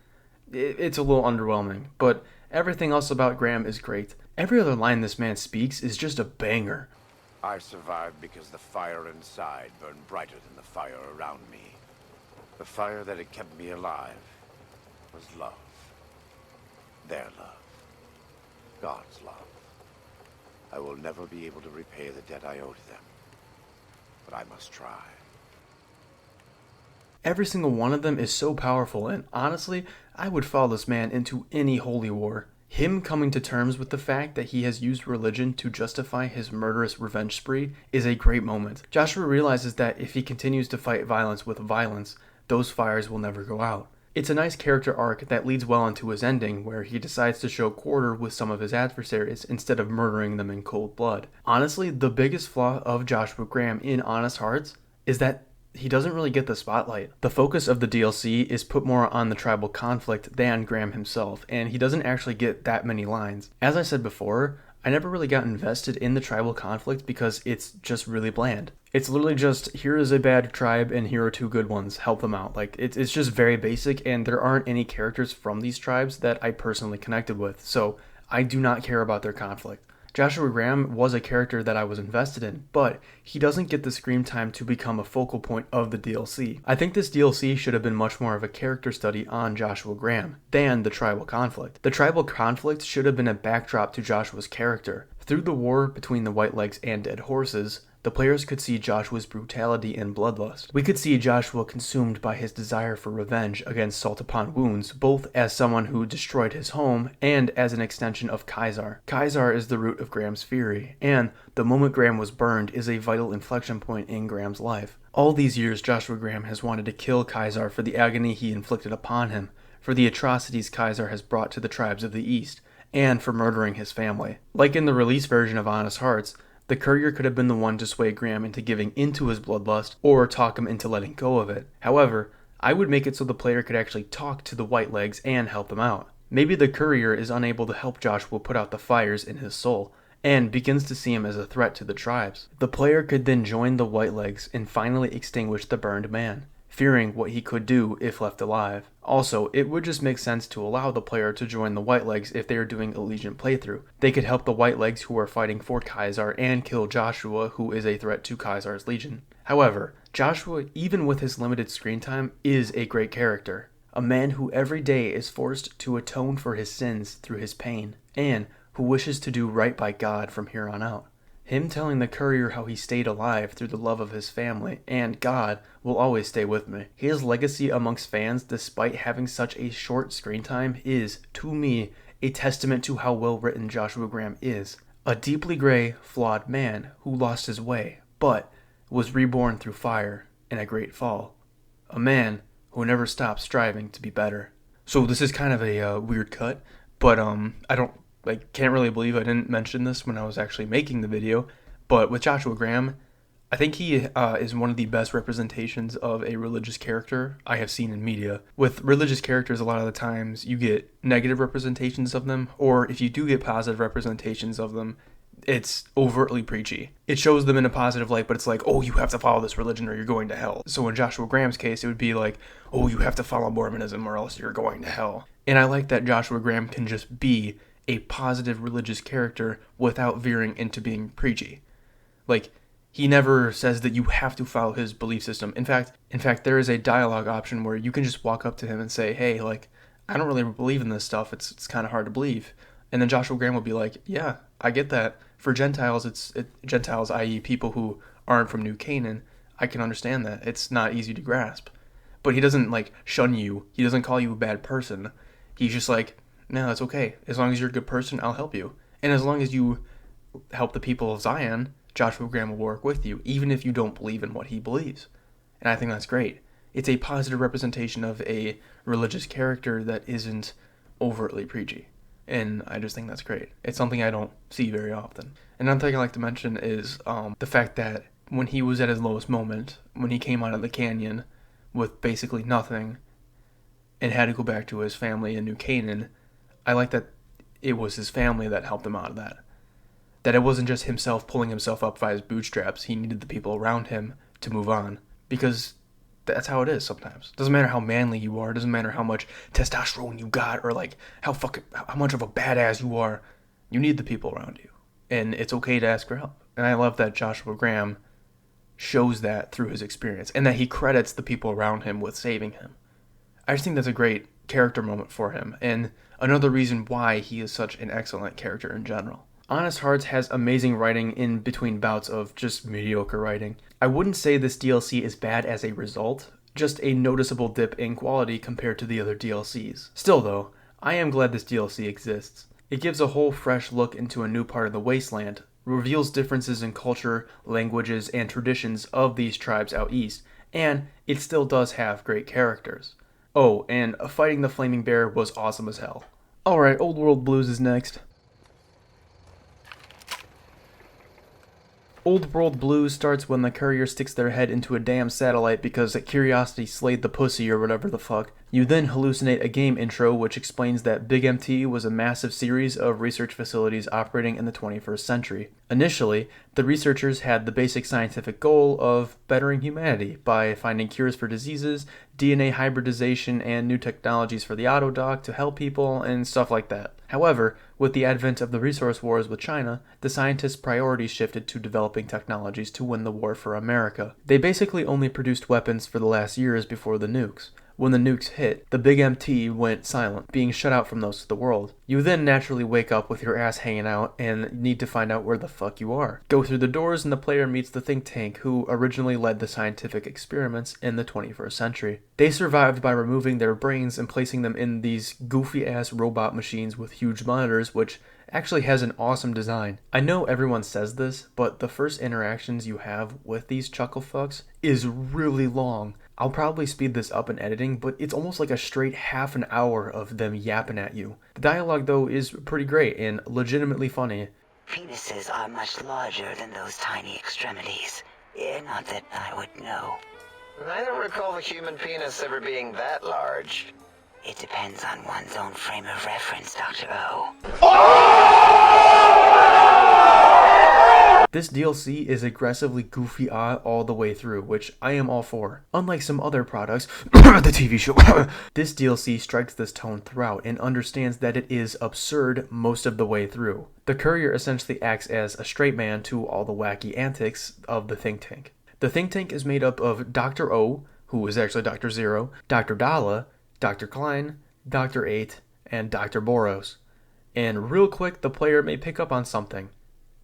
It's a little underwhelming, but everything else about Graham is great. Every other line this man speaks is just a banger. I survived because the fire inside burned brighter than the fire around me. The fire that had kept me alive was love. Their love. God's love. I will never be able to repay the debt I owe to them, but I must try. Every single one of them is so powerful, and honestly, I would follow this man into any holy war. Him coming to terms with the fact that he has used religion to justify his murderous revenge spree is a great moment. Joshua realizes that if he continues to fight violence with violence, those fires will never go out. It's a nice character arc that leads well into his ending, where he decides to show quarter with some of his adversaries instead of murdering them in cold blood. Honestly, the biggest flaw of Joshua Graham in Honest Hearts is that he doesn't really get the spotlight. The focus of the DLC is put more on the tribal conflict than Graham himself, and he doesn't actually get that many lines. As I said before, I never really got invested in the tribal conflict because it's just really bland. It's literally just, here is a bad tribe and here are two good ones, help them out. Like, it's just very basic, and there aren't any characters from these tribes that I personally connected with, so I do not care about their conflict. Joshua Graham was a character that I was invested in, but he doesn't get the screen time to become a focal point of the DLC. I think this DLC should have been much more of a character study on Joshua Graham than the tribal conflict. The tribal conflict should have been a backdrop to Joshua's character. Through the war between the Whitelegs and Dead Horses, the players could see Joshua's brutality and bloodlust. We could see Joshua consumed by his desire for revenge against Salt Upon Wounds, both as someone who destroyed his home and as an extension of Kaisar. Kaisar is the root of Graham's fury, and the moment Graham was burned is a vital inflection point in Graham's life. All these years, Joshua Graham has wanted to kill Kaisar for the agony he inflicted upon him, for the atrocities Kaisar has brought to the tribes of the East, and for murdering his family. Like in the release version of Honest Hearts, the courier could have been the one to sway Graham into giving into his bloodlust or talk him into letting go of it. However, I would make it so the player could actually talk to the Whitelegs and help them out. Maybe the courier is unable to help Joshua put out the fires in his soul, and begins to see him as a threat to the tribes. The player could then join the Whitelegs and finally extinguish the burned man, fearing what he could do if left alive. Also, it would just make sense to allow the player to join the Whitelegs if they are doing a Legion playthrough. They could help the Whitelegs who are fighting for Kaisar and kill Joshua, who is a threat to Kaisar's Legion. However, Joshua, even with his limited screen time, is a great character. A man who every day is forced to atone for his sins through his pain, and who wishes to do right by God from here on out. Him telling the courier how he stayed alive through the love of his family and God will always stay with me. His legacy amongst fans, despite having such a short screen time, is, to me, a testament to how well written Joshua Graham is. A deeply gray, flawed man who lost his way, but was reborn through fire in a great fall. A man who never stopped striving to be better. So this is kind of a weird cut, but I can't really believe I didn't mention this when I was actually making the video, but with Joshua Graham, I think he is one of the best representations of a religious character I have seen in media. With religious characters, a lot of the times you get negative representations of them, or if you do get positive representations of them, it's overtly preachy. It shows them in a positive light, but it's like, oh, you have to follow this religion or you're going to hell. So in Joshua Graham's case, it would be like, oh, you have to follow Mormonism or else you're going to hell. And I like that Joshua Graham can just be a positive religious character without veering into being preachy. Like, he never says that you have to follow his belief system. In fact, there is a dialogue option where you can just walk up to him and say, hey, like, I don't really believe in this stuff. It's kind of hard to believe. And then Joshua Graham will be like, yeah, I get that. For Gentiles, Gentiles, i.e. people who aren't from New Canaan, I can understand that. It's not easy to grasp. But he doesn't, like, shun you. He doesn't call you a bad person. He's just like, no, it's okay. As long as you're a good person, I'll help you. And as long as you help the people of Zion, Joshua Graham will work with you, even if you don't believe in what he believes. And I think that's great. It's a positive representation of a religious character that isn't overtly preachy. And I just think that's great. It's something I don't see very often. Another thing I like to mention is the fact that when he was at his lowest moment, when he came out of the canyon with basically nothing and had to go back to his family in New Canaan, I like that it was his family that helped him out of that. That it wasn't just himself pulling himself up by his bootstraps. He needed the people around him to move on. Because that's how it is sometimes. Doesn't matter how manly you are. Doesn't matter how much testosterone you got or like how much of a badass you are. You need the people around you. And it's okay to ask for help. And I love that Joshua Graham shows that through his experience, and that he credits the people around him with saving him. I just think that's a great character moment for him, and another reason why he is such an excellent character in general. Honest Hearts has amazing writing in between bouts of just mediocre writing. I wouldn't say this DLC is bad as a result, just a noticeable dip in quality compared to the other DLCs. Still though, I am glad this DLC exists. It gives a whole fresh look into a new part of the wasteland, reveals differences in culture, languages, and traditions of these tribes out east, and it still does have great characters. Oh, and fighting the Flaming Bear was awesome as hell. Alright, Old World Blues is next. Old World Blues starts when the courier sticks their head into a damn satellite because curiosity slayed the pussy or whatever the fuck. You then hallucinate a game intro which explains that Big MT was a massive series of research facilities operating in the 21st century. Initially, the researchers had the basic scientific goal of bettering humanity by finding cures for diseases, DNA hybridization, and new technologies for the Autodoc to help people and stuff like that. However, with the advent of the resource wars with China, the scientists' priorities shifted to developing technologies to win the war for America. They basically only produced weapons for the last years before the nukes. When the nukes hit, the Big MT went silent, being shut out from most of the world. You then naturally wake up with your ass hanging out and need to find out where the fuck you are. Go through the doors and the player meets the think tank who originally led the scientific experiments in the 21st century. They survived by removing their brains and placing them in these goofy ass robot machines with huge monitors, which actually has an awesome design. I know everyone says this, but the first interactions you have with these chuckle fucks is really long. I'll probably speed this up in editing, but it's almost like a straight half an hour of them yapping at you. The dialogue though is pretty great and legitimately funny. Penises are much larger than those tiny extremities. Not that I would know. I don't recall the human penis ever being that large. It depends on one's own frame of reference, Dr. O. This DLC is aggressively goofy all the way through, which I am all for. Unlike some other products, the TV show, this DLC strikes this tone throughout and understands that it is absurd most of the way through. The courier essentially acts as a straight man to all the wacky antics of the think tank. The think tank is made up of Dr. O, who is actually Dr. Zero, Dr. Dala, Dr. Klein, Dr. 8, and Dr. Boros. And real quick, the player may pick up on something.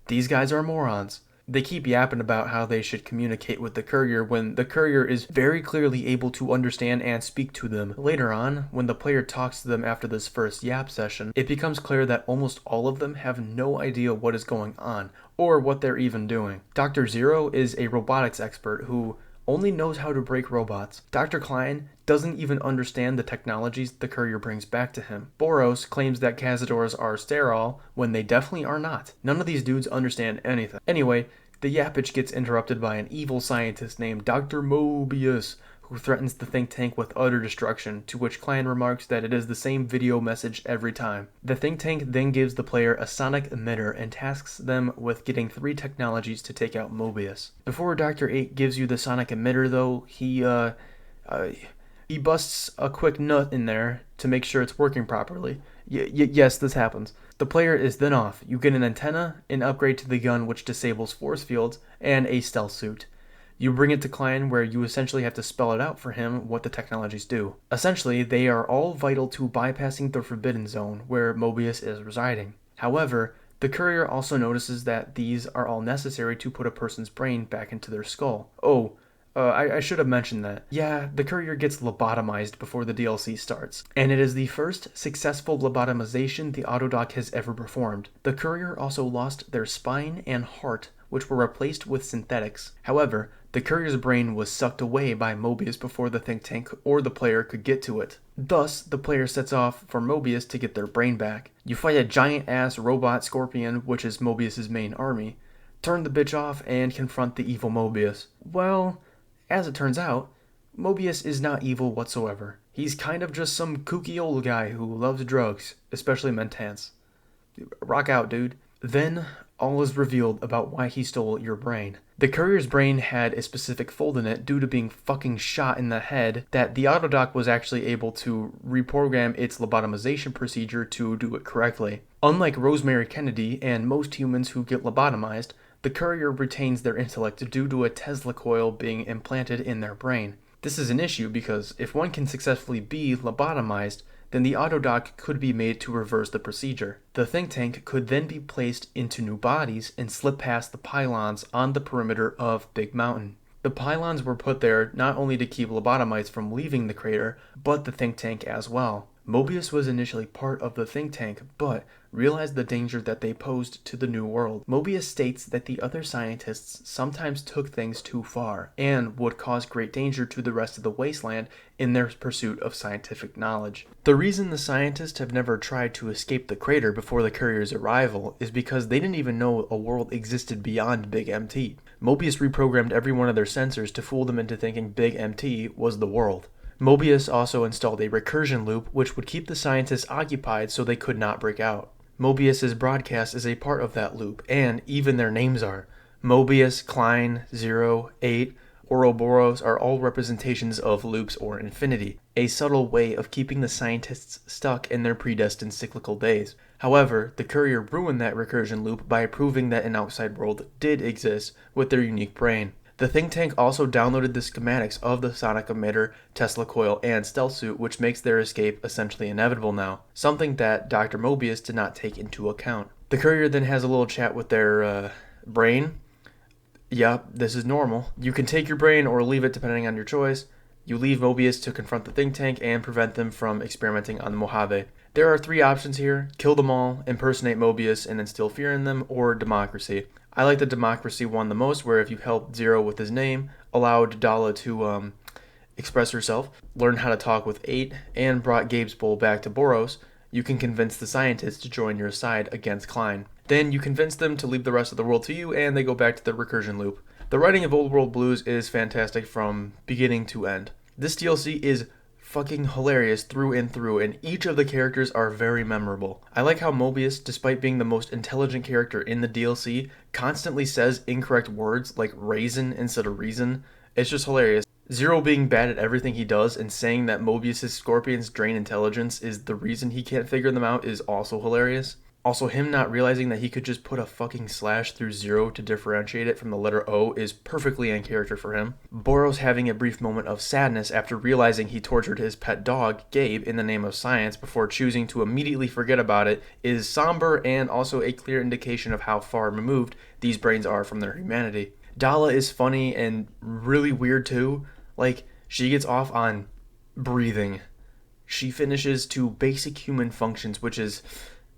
These guys are morons. They keep yapping about how they should communicate with the courier when the courier is very clearly able to understand and speak to them. Later on, when the player talks to them after this first yap session, it becomes clear that almost all of them have no idea what is going on, or what they're even doing. Dr. Zero is a robotics expert who only knows how to break robots. Dr. Klein doesn't even understand the technologies the courier brings back to him. Boros claims that Cazadors are sterile when they definitely are not. None of these dudes understand anything. Anyway, the yappage gets interrupted by an evil scientist named Dr. Mobius, who threatens the think tank with utter destruction, to which Klein remarks that it is the same video message every time. The think tank then gives the player a sonic emitter and tasks them with getting 3 technologies to take out Mobius. Before Dr. 8 gives you the sonic emitter though, he busts a quick nut in there to make sure it's working properly. Yes, this happens. The player is then off. You get an antenna, an upgrade to the gun which disables force fields, and a stealth suit. You bring it to Klein where you essentially have to spell it out for him what the technologies do. Essentially, they are all vital to bypassing the Forbidden Zone where Mobius is residing. However, the courier also notices that these are all necessary to put a person's brain back into their skull. I should have mentioned that. Yeah, the courier gets lobotomized before the DLC starts, and it is the first successful lobotomization the Autodoc has ever performed. The courier also lost their spine and heart, which were replaced with synthetics. However, the courier's brain was sucked away by Mobius before the think tank or the player could get to it. Thus, the player sets off for Mobius to get their brain back. You fight a giant-ass robot scorpion, which is Mobius's main army, turn the bitch off, and confront the evil Mobius. Well, as it turns out, Mobius is not evil whatsoever. He's kind of just some kooky old guy who loves drugs, especially Mentance. Rock out, dude. Then, all is revealed about why he stole your brain. The courier's brain had a specific fold in it due to being fucking shot in the head that the Autodoc was actually able to reprogram its lobotomization procedure to do it correctly. Unlike Rosemary Kennedy and most humans who get lobotomized, The courier retains their intellect due to a Tesla coil being implanted in their brain. This is an issue because if one can successfully be lobotomized, then the autodoc could be made to reverse the procedure. The think tank could then be placed into new bodies and slip past the pylons on the perimeter of Big Mountain. The pylons were put there not only to keep lobotomites from leaving the crater, but the think tank as well. Mobius was initially part of the think tank, but realized the danger that they posed to the New World. Mobius states that the other scientists sometimes took things too far, and would cause great danger to the rest of the wasteland in their pursuit of scientific knowledge. The reason the scientists have never tried to escape the crater before the courier's arrival is because they didn't even know a world existed beyond Big MT. Mobius reprogrammed every one of their sensors to fool them into thinking Big MT was the world. Mobius also installed a recursion loop which would keep the scientists occupied so they could not break out. Mobius's broadcast is a part of that loop, and even their names are. Mobius, Klein, 0, 8, Ouroboros are all representations of loops or infinity, a subtle way of keeping the scientists stuck in their predestined cyclical days. However, the courier ruined that recursion loop by proving that an outside world did exist with their unique brain. The think tank also downloaded the schematics of the sonic emitter, Tesla coil, and stealth suit, which makes their escape essentially inevitable now, something that Dr. Mobius did not take into account. The courier then has a little chat with their brain. Yep, this is normal. You can take your brain or leave it depending on your choice. You leave Mobius to confront the think tank and prevent them from experimenting on the Mojave. There are 3 options here: kill them all, impersonate Mobius and instill fear in them, or democracy. I like the democracy one the most, where if you helped Zero with his name, allowed Dala to express herself, learn how to talk with 8, and brought Gabe's bowl back to Boros, you can convince the scientists to join your side against Klein. Then you convince them to leave the rest of the world to you, and they go back to the recursion loop. The writing of Old World Blues is fantastic from beginning to end. This DLC is fucking hilarious through and through, and each of the characters are very memorable. I like how Mobius, despite being the most intelligent character in the DLC, constantly says incorrect words like raisin instead of reason. It's just hilarious. Zero being bad at everything he does and saying that Mobius's scorpions drain intelligence is the reason he can't figure them out is also hilarious. Also, him not realizing that he could just put a fucking slash through 0 to differentiate it from the letter O is perfectly in character for him. Boros having a brief moment of sadness after realizing he tortured his pet dog, Gabe, in the name of science before choosing to immediately forget about it is somber and also a clear indication of how far removed these brains are from their humanity. Dala is funny and really weird too. Like, she gets off on breathing. She finishes to basic human functions, which is...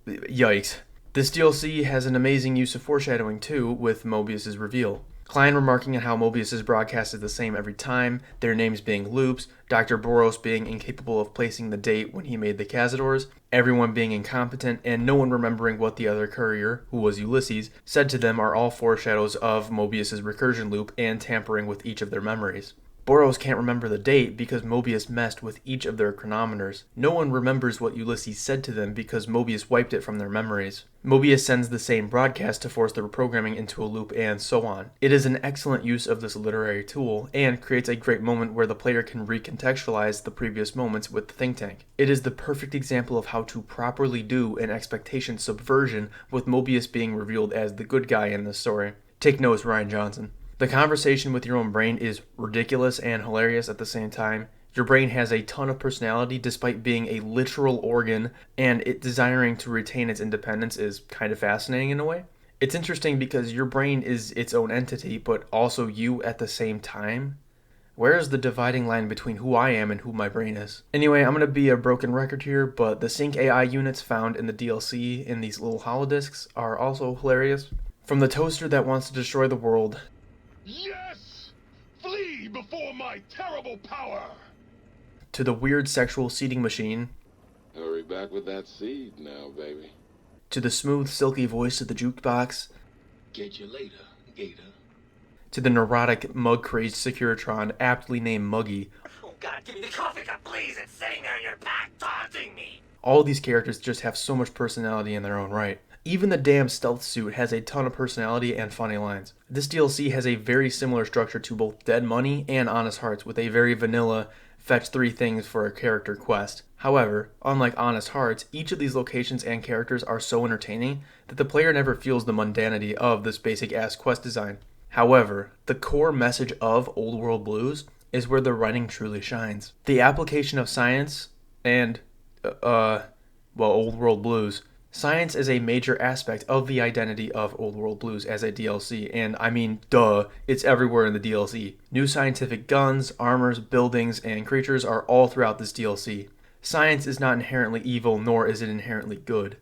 yikes. This DLC has an amazing use of foreshadowing too, with Mobius's reveal. Klein remarking on how Mobius's broadcast is the same every time, their names being loops, Dr. Boros being incapable of placing the date when he made the Cazadors, everyone being incompetent, and no one remembering what the other courier, who was Ulysses, said to them are all foreshadows of Mobius's recursion loop and tampering with each of their memories. Boros can't remember the date because Mobius messed with each of their chronometers. No one remembers what Ulysses said to them because Mobius wiped it from their memories. Mobius sends the same broadcast to force the reprogramming into a loop and so on. It is an excellent use of this literary tool and creates a great moment where the player can recontextualize the previous moments with the think tank. It is the perfect example of how to properly do an expectation subversion with Mobius being revealed as the good guy in this story. Take notes, Rian Johnson. The conversation with your own brain is ridiculous and hilarious at the same time. Your brain has a ton of personality despite being a literal organ, and it desiring to retain its independence is kind of fascinating in a way. It's interesting because your brain is its own entity, but also you at the same time. Where is the dividing line between who I am and who my brain is? Anyway, I'm going to be a broken record here, but the sync AI units found in the DLC in these little holodiscs are also hilarious. From the toaster that wants to destroy the world, Yes! Flee before my terrible power! to the weird sexual seeding machine, Hurry back with that seed now, baby. to the smooth, silky voice of the jukebox, Get you later, Gator. to the neurotic, mug-crazed Securitron aptly named Muggy. Oh god, give me the coffee cup, please! It's sitting there in your back, taunting me! All these characters just have so much personality in their own right. Even the damn stealth suit has a ton of personality and funny lines. This DLC has a very similar structure to both Dead Money and Honest Hearts, with a very vanilla, fetch 3 things for a character quest. However, unlike Honest Hearts, each of these locations and characters are so entertaining that the player never feels the mundanity of this basic-ass quest design. However, the core message of Old World Blues is where the writing truly shines. The application of science and, Old World Blues. Science is a major aspect of the identity of Old World Blues as a DLC, and I mean, duh, it's everywhere in the DLC. New scientific guns, armors, buildings, and creatures are all throughout this DLC. Science is not inherently evil, nor is it inherently good.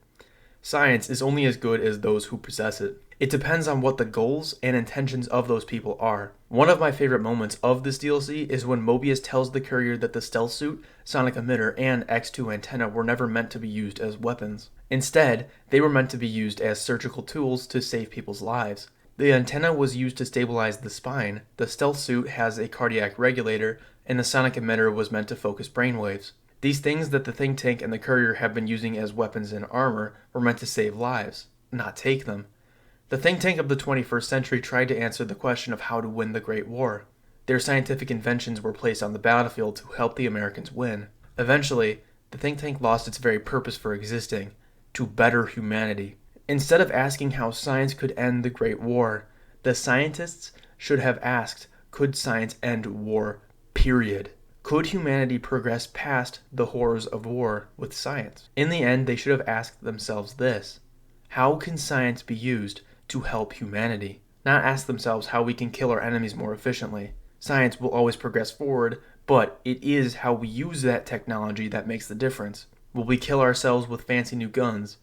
Science is only as good as those who possess it. It depends on what the goals and intentions of those people are. One of my favorite moments of this DLC is when Mobius tells the courier that the stealth suit, sonic emitter, and X2 antenna were never meant to be used as weapons. Instead, they were meant to be used as surgical tools to save people's lives. The antenna was used to stabilize the spine, the stealth suit has a cardiac regulator, and the sonic emitter was meant to focus brainwaves. These things that the think tank and the courier have been using as weapons and armor were meant to save lives, not take them. The think tank of the 21st century tried to answer the question of how to win the Great War. Their scientific inventions were placed on the battlefield to help the Americans win. Eventually, the think tank lost its very purpose for existing, to better humanity. Instead of asking how science could end the Great War, the scientists should have asked, could science end war, period? Could humanity progress past the horrors of war with science? In the end, they should have asked themselves this: how can science be used to help humanity? Not ask themselves how we can kill our enemies more efficiently. Science will always progress forward, but it is how we use that technology that makes the difference. Will we kill ourselves with fancy new guns,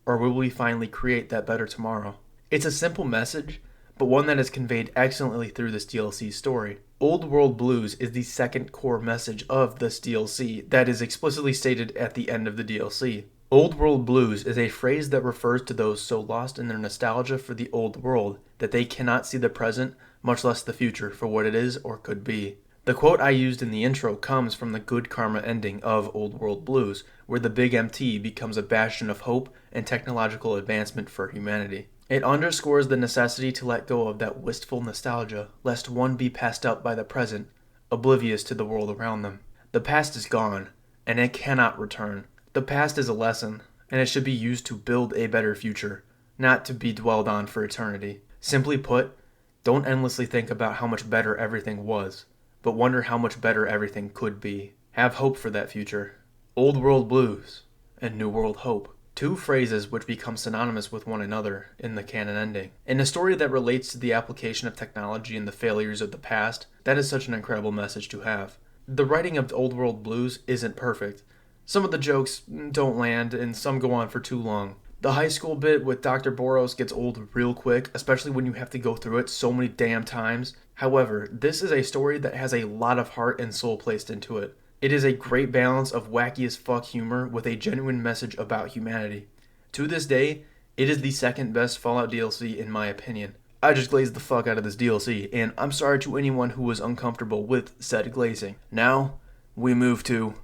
or will we finally create that better tomorrow? It's a simple message, but one that is conveyed excellently through this DLC story. Old World Blues is the second core message of this DLC that is explicitly stated at the end of the DLC. Old World Blues is a phrase that refers to those so lost in their nostalgia for the old world that they cannot see the present, much less the future, for what it is or could be. The quote I used in the intro comes from the good karma ending of Old World Blues, where the Big MT becomes a bastion of hope and technological advancement for humanity. It underscores the necessity to let go of that wistful nostalgia, lest one be passed up by the present, oblivious to the world around them. The past is gone, and it cannot return. The past is a lesson, and it should be used to build a better future, not to be dwelled on for eternity. Simply put, don't endlessly think about how much better everything was, but wonder how much better everything could be. Have hope for that future. Old World Blues and New World Hope. Two phrases which become synonymous with one another in the canon ending. In a story that relates to the application of technology and the failures of the past, that is such an incredible message to have. The writing of Old World Blues isn't perfect. Some of the jokes don't land, and some go on for too long. The high school bit with Dr. Boros gets old real quick, especially when you have to go through it so many damn times. However, this is a story that has a lot of heart and soul placed into it. It is a great balance of wacky as fuck humor with a genuine message about humanity. To this day, it is the second best Fallout DLC in my opinion. I just glazed the fuck out of this DLC, and I'm sorry to anyone who was uncomfortable with said glazing. Now, we move to...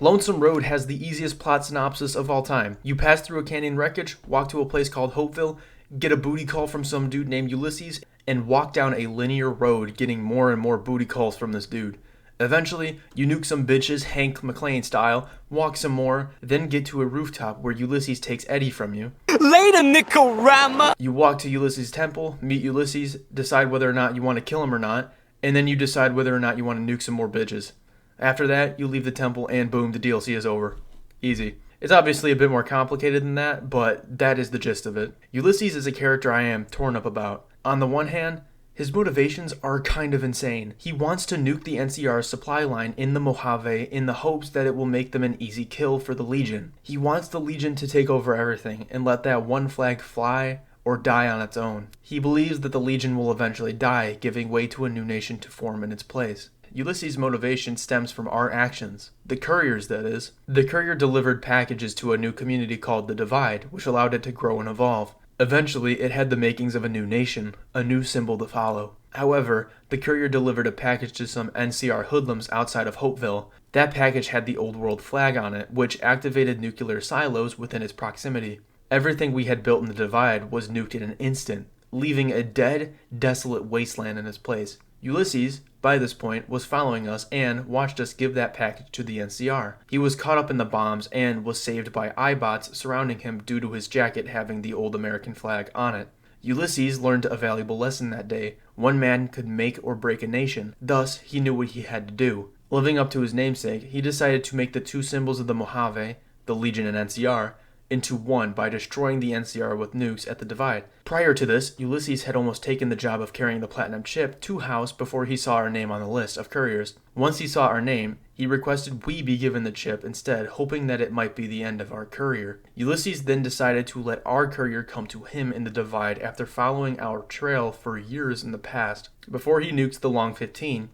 Lonesome Road has the easiest plot synopsis of all time. You pass through a canyon wreckage, walk to a place called Hopeville, get a booty call from some dude named Ulysses, and walk down a linear road getting more and more booty calls from this dude. Eventually, you nuke some bitches Hank McClane style, walk some more, then get to a rooftop where Ulysses takes Eddie from you. Later, Nicorama! You walk to Ulysses' temple, meet Ulysses, decide whether or not you want to kill him or not, and then you decide whether or not you want to nuke some more bitches. After that, you leave the temple and boom, the DLC is over. Easy. It's obviously a bit more complicated than that, but that is the gist of it. Ulysses is a character I am torn up about. On the one hand, his motivations are kind of insane. He wants to nuke the NCR's supply line in the Mojave in the hopes that it will make them an easy kill for the Legion. He wants the Legion to take over everything and let that one flag fly or die on its own. He believes that the Legion will eventually die, giving way to a new nation to form in its place. Ulysses' motivation stems from our actions. The couriers, that is. The courier delivered packages to a new community called the Divide, which allowed it to grow and evolve. Eventually, it had the makings of a new nation, a new symbol to follow. However, the courier delivered a package to some NCR hoodlums outside of Hopeville. That package had the Old World flag on it, which activated nuclear silos within its proximity. Everything we had built in the Divide was nuked in an instant, leaving a dead, desolate wasteland in its place. Ulysses, by this point, was following us and watched us give that package to the NCR. He was caught up in the bombs and was saved by iBots surrounding him due to his jacket having the old American flag on it. Ulysses learned a valuable lesson that day. One man could make or break a nation. Thus, he knew what he had to do. Living up to his namesake, he decided to make the two symbols of the Mojave, the Legion and NCR, into one by destroying the NCR with nukes at the Divide. Prior to this, Ulysses had almost taken the job of carrying the platinum chip to House before he saw our name on the list of couriers. Once he saw our name, he requested we be given the chip instead, hoping that it might be the end of our courier. Ulysses then decided to let our courier come to him in the Divide after following our trail for years in the past. Before he nukes the Long 15,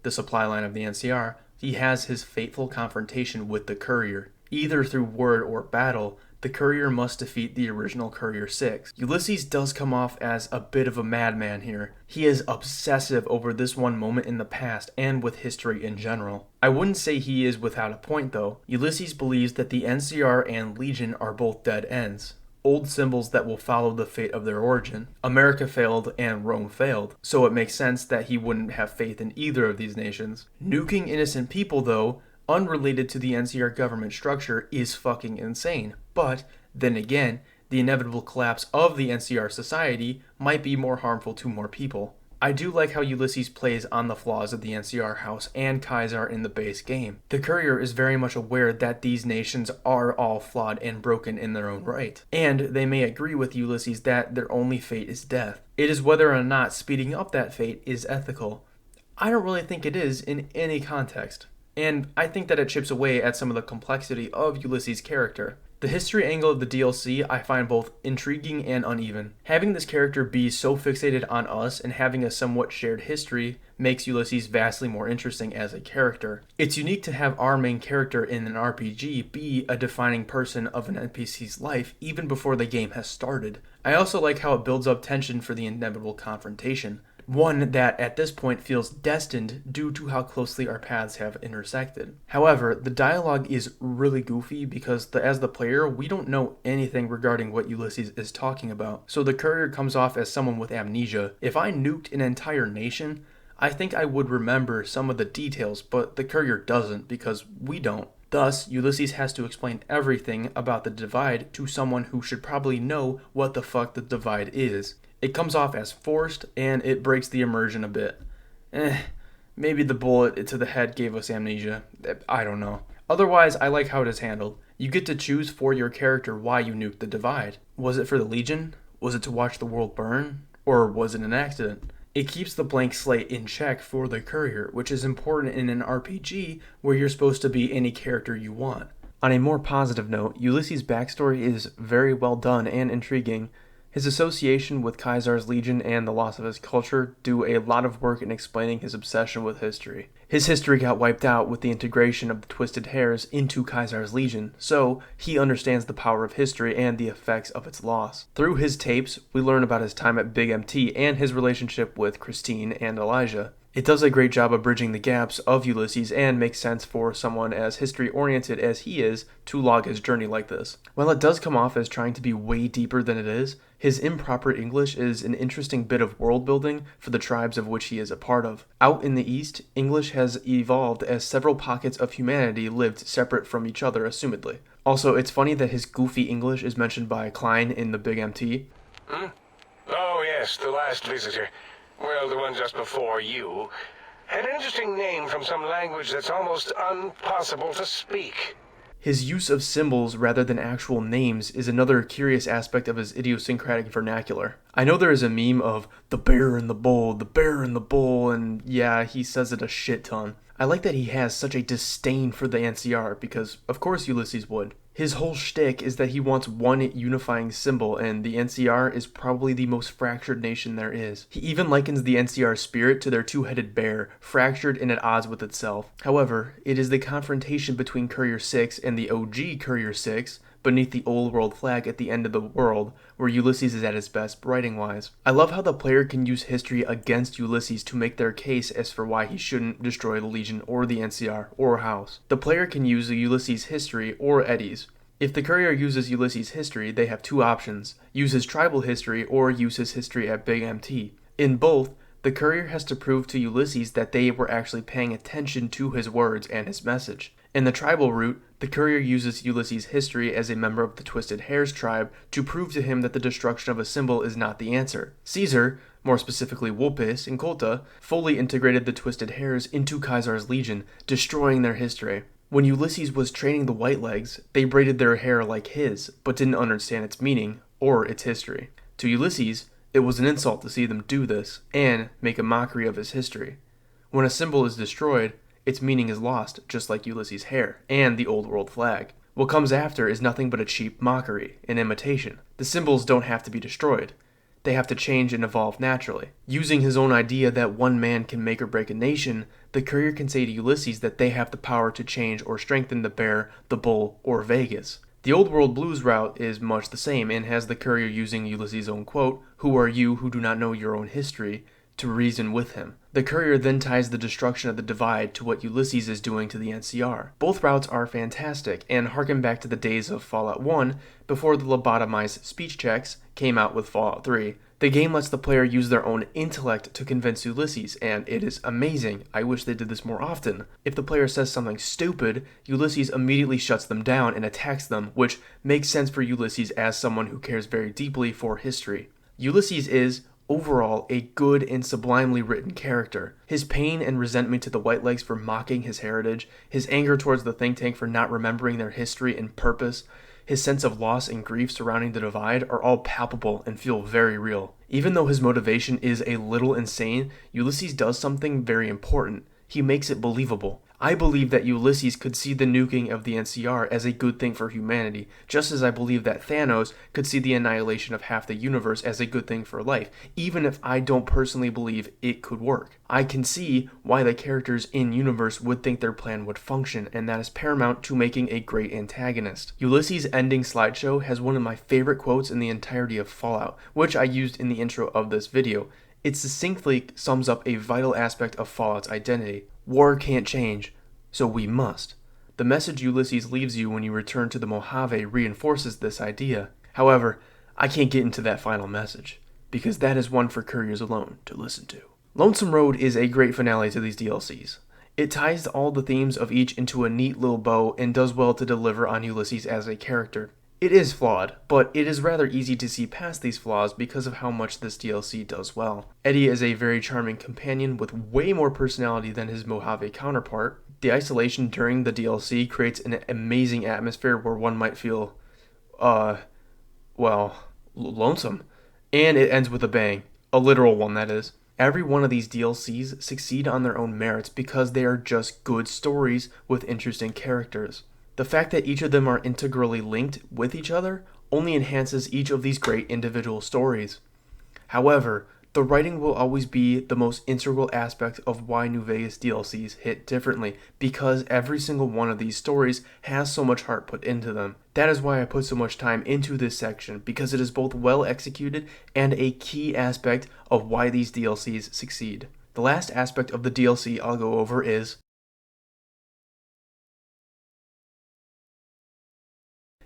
the supply line of the NCR, he has his fateful confrontation with the courier. Either through word or battle, the courier must defeat the original Courier 6. Ulysses does come off as a bit of a madman here. He is obsessive over this one moment in the past and with history in general. I wouldn't say he is without a point though. Ulysses believes that the NCR and Legion are both dead ends. Old symbols that will follow the fate of their origin. America failed and Rome failed, so it makes sense that he wouldn't have faith in either of these nations. Nuking innocent people though, unrelated to the NCR government structure, is fucking insane. But, then again, the inevitable collapse of the NCR society might be more harmful to more people. I do like how Ulysses plays on the flaws of the NCR house and Kaiser in the base game. The courier is very much aware that these nations are all flawed and broken in their own right, and they may agree with Ulysses that their only fate is death. It is whether or not speeding up that fate is ethical. I don't really think it is in any context, and I think that it chips away at some of the complexity of Ulysses' character. The history angle of the DLC I find both intriguing and uneven. Having this character be so fixated on us and having a somewhat shared history makes Ulysses vastly more interesting as a character. It's unique to have our main character in an RPG be a defining person of an NPC's life even before the game has started. I also like how it builds up tension for the inevitable confrontation. One that at this point feels destined due to how closely our paths have intersected. However, the dialogue is really goofy because as the player, we don't know anything regarding what Ulysses is talking about, so the courier comes off as someone with amnesia. If I nuked an entire nation, I think I would remember some of the details, but the courier doesn't because we don't. Thus, Ulysses has to explain everything about the Divide to someone who should probably know what the fuck the Divide is. It comes off as forced, and it breaks the immersion a bit. Maybe the bullet to the head gave us amnesia. I don't know. Otherwise, I like how it is handled. You get to choose for your character why you nuked the Divide. Was it for the Legion? Was it to watch the world burn? Or was it an accident? It keeps the blank slate in check for the courier, which is important in an RPG where you're supposed to be any character you want. On a more positive note, Ulysses' backstory is very well done and intriguing. His association with Kaiser's Legion and the loss of his culture do a lot of work in explaining his obsession with history. His history got wiped out with the integration of the Twisted Hairs into Kaiser's Legion, so he understands the power of history and the effects of its loss. Through his tapes, we learn about his time at Big MT and his relationship with Christine and Elijah. It does a great job of bridging the gaps of Ulysses and makes sense for someone as history-oriented as he is to log his journey like this. While it does come off as trying to be way deeper than it is, his improper English is an interesting bit of world building for the tribes of which he is a part of. Out in the East, English has evolved as several pockets of humanity lived separate from each other assumedly. Also, it's funny that his goofy English is mentioned by Klein in the Big MT. Oh yes, the last visitor. Well, the one just before you. Had an interesting name from some language that's almost impossible to speak. His use of symbols rather than actual names is another curious aspect of his idiosyncratic vernacular. I know there is a meme of the bear and the bull, and yeah, he says it a shit ton. I like that he has such a disdain for the NCR because, of course, Ulysses would. His whole shtick is that he wants one unifying symbol, and the NCR is probably the most fractured nation there is. He even likens the NCR spirit to their two-headed bear, fractured and at odds with itself. However, it is the confrontation between Courier 6 and the OG Courier 6, beneath the old world flag at the end of the world, where Ulysses is at his best writing-wise. I love how the player can use history against Ulysses to make their case as for why he shouldn't destroy the Legion or the NCR or House. The player can use the Ulysses' history or Eddie's. If the courier uses Ulysses' history, they have two options: use his tribal history or use his history at Big MT. In both, the courier has to prove to Ulysses that they were actually paying attention to his words and his message. In the tribal route, the courier uses Ulysses' history as a member of the Twisted Hares tribe to prove to him that the destruction of a symbol is not the answer. Caesar, more specifically Vulpes and Colta, fully integrated the Twisted Hares into Caesar's legion, destroying their history. When Ulysses was training the Whitelegs, they braided their hair like his, but didn't understand its meaning or its history. To Ulysses, it was an insult to see them do this and make a mockery of his history. When a symbol is destroyed, its meaning is lost, just like Ulysses' hair and the Old World flag. What comes after is nothing but a cheap mockery, an imitation. The symbols don't have to be destroyed. They have to change and evolve naturally. Using his own idea that one man can make or break a nation, the courier can say to Ulysses that they have the power to change or strengthen the bear, the bull, or Vegas. The Old World Blues route is much the same and has the courier using Ulysses' own quote, "Who are you who do not know your own history?" to reason with him. The courier then ties the destruction of the Divide to what Ulysses is doing to the NCR. Both routes are fantastic and harken back to the days of Fallout 1 before the lobotomized speech checks came out with Fallout 3. The game lets the player use their own intellect to convince Ulysses, and it is amazing. I wish they did this more often. If the player says something stupid, Ulysses immediately shuts them down and attacks them, which makes sense for Ulysses as someone who cares very deeply for history. Ulysses is, overall, a good and sublimely written character. His pain and resentment to the Whitelegs for mocking his heritage, his anger towards the think tank for not remembering their history and purpose, his sense of loss and grief surrounding the Divide are all palpable and feel very real. Even though his motivation is a little insane, Ulysses does something very important. He makes it believable. I believe that Ulysses could see the nuking of the NCR as a good thing for humanity, just as I believe that Thanos could see the annihilation of half the universe as a good thing for life, even if I don't personally believe it could work. I can see why the characters in-universe would think their plan would function, and that is paramount to making a great antagonist. Ulysses' ending slideshow has one of my favorite quotes in the entirety of Fallout, which I used in the intro of this video. It succinctly sums up a vital aspect of Fallout's identity. War can't change, so we must. The message Ulysses leaves you when you return to the Mojave reinforces this idea. However, I can't get into that final message, because that is one for couriers alone to listen to. Lonesome Road is a great finale to these DLCs. It ties all the themes of each into a neat little bow and does well to deliver on Ulysses as a character. It is flawed, but it is rather easy to see past these flaws because of how much this DLC does well. Eddie is a very charming companion with way more personality than his Mojave counterpart. The isolation during the DLC creates an amazing atmosphere where one might feel, lonesome. And it ends with a bang. A literal one, that is. Every one of these DLCs succeed on their own merits because they are just good stories with interesting characters. The fact that each of them are integrally linked with each other only enhances each of these great individual stories. However, the writing will always be the most integral aspect of why New Vegas DLCs hit differently, because every single one of these stories has so much heart put into them. That is why I put so much time into this section, because it is both well executed and a key aspect of why these DLCs succeed. The last aspect of the DLC I'll go over is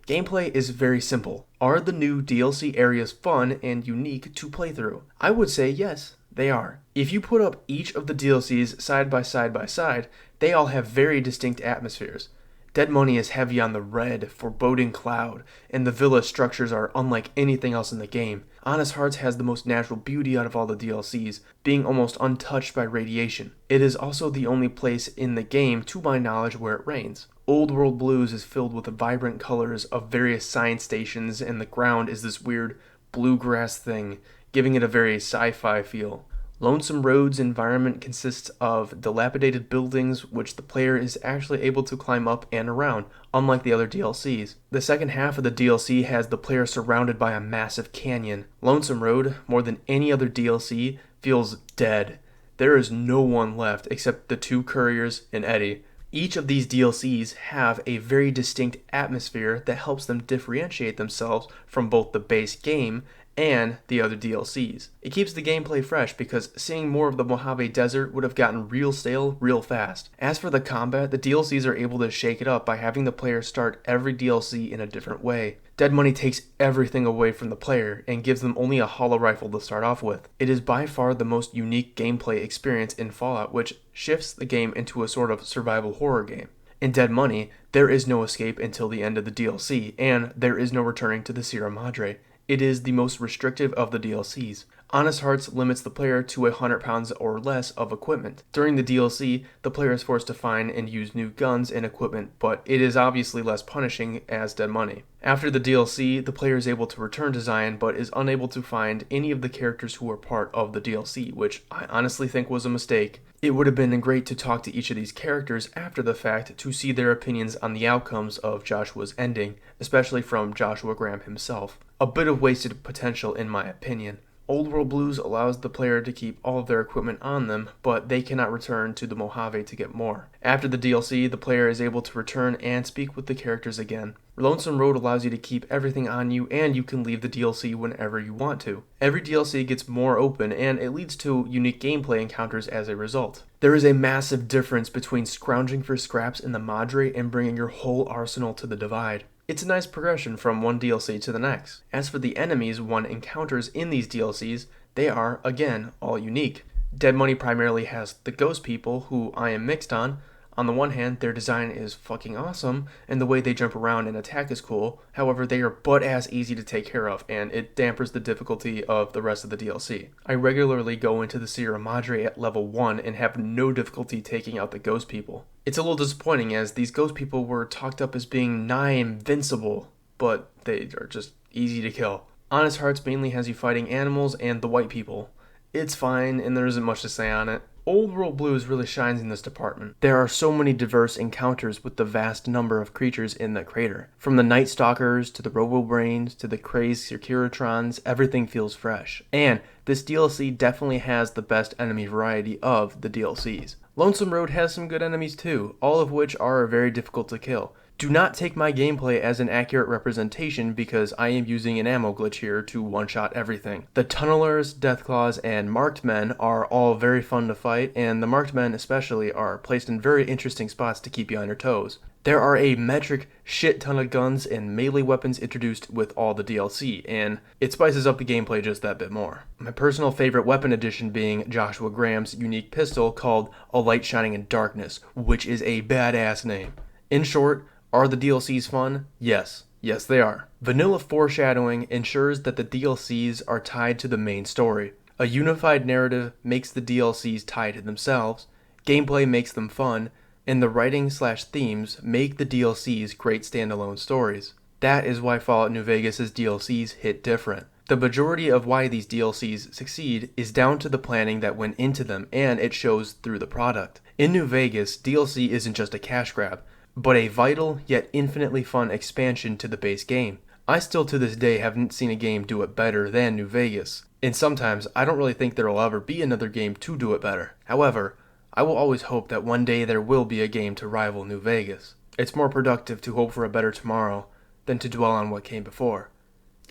gameplay is very simple. Are the new DLC areas fun and unique to play through? I would say yes, they are. If you put up each of the DLCs side by side, they all have very distinct atmospheres. Dead Money is heavy on the red, foreboding cloud, and the villa structures are unlike anything else in the game. Honest Hearts has the most natural beauty out of all the DLCs, being almost untouched by radiation. It is also the only place in the game, to my knowledge, where it rains. Old World Blues is filled with the vibrant colors of various science stations, and the ground is this weird bluegrass thing, giving it a very sci-fi feel. Lonesome Road's environment consists of dilapidated buildings which the player is actually able to climb up and around, unlike the other DLCs. The second half of the DLC has the player surrounded by a massive canyon. Lonesome Road, more than any other DLC, feels dead. There is no one left except the two couriers and Eddie. Each of these DLCs have a very distinct atmosphere that helps them differentiate themselves from both the base game and the other DLCs. It keeps the gameplay fresh because seeing more of the Mojave Desert would have gotten real stale real fast. As for the combat, the DLCs are able to shake it up by having the player start every DLC in a different way. Dead Money takes everything away from the player and gives them only a hollow rifle to start off with. It is by far the most unique gameplay experience in Fallout, which shifts the game into a sort of survival horror game. In Dead Money, there is no escape until the end of the DLC, and there is no returning to the Sierra Madre. It is the most restrictive of the DLCs. Honest Hearts limits the player to 100 pounds or less of equipment. During the DLC, the player is forced to find and use new guns and equipment, but it is obviously less punishing as Dead Money. After the DLC, the player is able to return to Zion, but is unable to find any of the characters who were part of the DLC, which I honestly think was a mistake. It would have been great to talk to each of these characters after the fact to see their opinions on the outcomes of Joshua's ending, especially from Joshua Graham himself. A bit of wasted potential in my opinion. Old World Blues allows the player to keep all of their equipment on them, but they cannot return to the Mojave to get more. After the DLC, the player is able to return and speak with the characters again. Lonesome Road allows you to keep everything on you, and you can leave the DLC whenever you want to. Every DLC gets more open, and it leads to unique gameplay encounters as a result. There is a massive difference between scrounging for scraps in the Madre and bringing your whole arsenal to the Divide. It's a nice progression from one DLC to the next. As for the enemies one encounters in these DLCs, they are, again, all unique. Dead Money primarily has the ghost people, who I am mixed on. On the one hand, their design is fucking awesome, and the way they jump around and attack is cool. However, they are butt-ass easy to take care of, and it dampers the difficulty of the rest of the DLC. I regularly go into the Sierra Madre at level 1 and have no difficulty taking out the ghost people. It's a little disappointing, as these ghost people were talked up as being nigh invincible, but they are just easy to kill. Honest Hearts mainly has you fighting animals and the white people. It's fine, and there isn't much to say on it. Old World Blues really shines in this department. There are so many diverse encounters with the vast number of creatures in the crater. From the Night Stalkers, to the Robo-Brains, to the crazed Circuratrons, everything feels fresh. And this DLC definitely has the best enemy variety of the DLCs. Lonesome Road has some good enemies too, all of which are very difficult to kill. Do not take my gameplay as an accurate representation because I am using an ammo glitch here to one-shot everything. The Tunnelers, Deathclaws, and Marked Men are all very fun to fight, and the Marked Men especially are placed in very interesting spots to keep you on your toes. There are a metric shit ton of guns and melee weapons introduced with all the DLC, and it spices up the gameplay just that bit more. My personal favorite weapon addition being Joshua Graham's unique pistol called A Light Shining in Darkness, which is a badass name. In short, are the DLCs fun? Yes. Yes, they are. Vanilla foreshadowing ensures that the DLCs are tied to the main story. A unified narrative makes the DLCs tie to themselves, gameplay makes them fun, and the writing/themes make the DLCs great standalone stories. That is why Fallout New Vegas' DLCs hit different. The majority of why these DLCs succeed is down to the planning that went into them, and it shows through the product. In New Vegas, DLC isn't just a cash grab, but a vital yet infinitely fun expansion to the base game. I still to this day haven't seen a game do it better than New Vegas, and sometimes I don't really think there will ever be another game to do it better. However, I will always hope that one day there will be a game to rival New Vegas. It's more productive to hope for a better tomorrow than to dwell on what came before.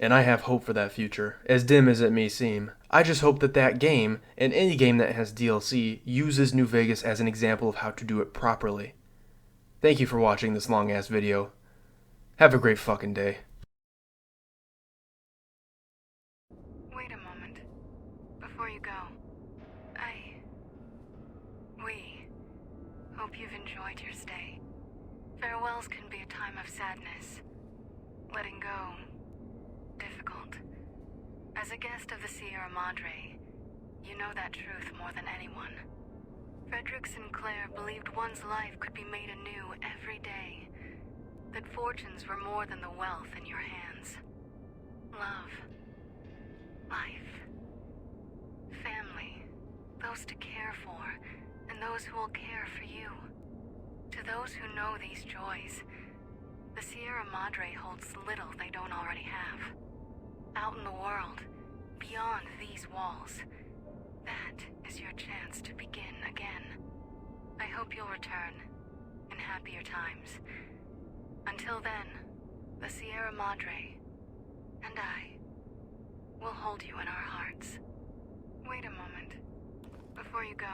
And I have hope for that future, as dim as it may seem. I just hope that that game, and any game that has DLC, uses New Vegas as an example of how to do it properly. Thank you for watching this long-ass video. Have a great fucking day. Wait a moment. Before you go, we hope you've enjoyed your stay. Farewells can be a time of sadness. Letting go, difficult. As a guest of the Sierra Madre, you know that truth more than anyone. Frederick Sinclair believed one's life could be made anew every day, that fortunes were more than the wealth in your hands. Love, life, family, those to care for, and those who will care for you. To those who know these joys, the Sierra Madre holds little they don't already have. Out in the world, beyond these walls, that is your chance to begin again. I hope you'll return in happier times. Until then, the Sierra Madre and I we'll hold you in our hearts. Wait a moment. Before you go.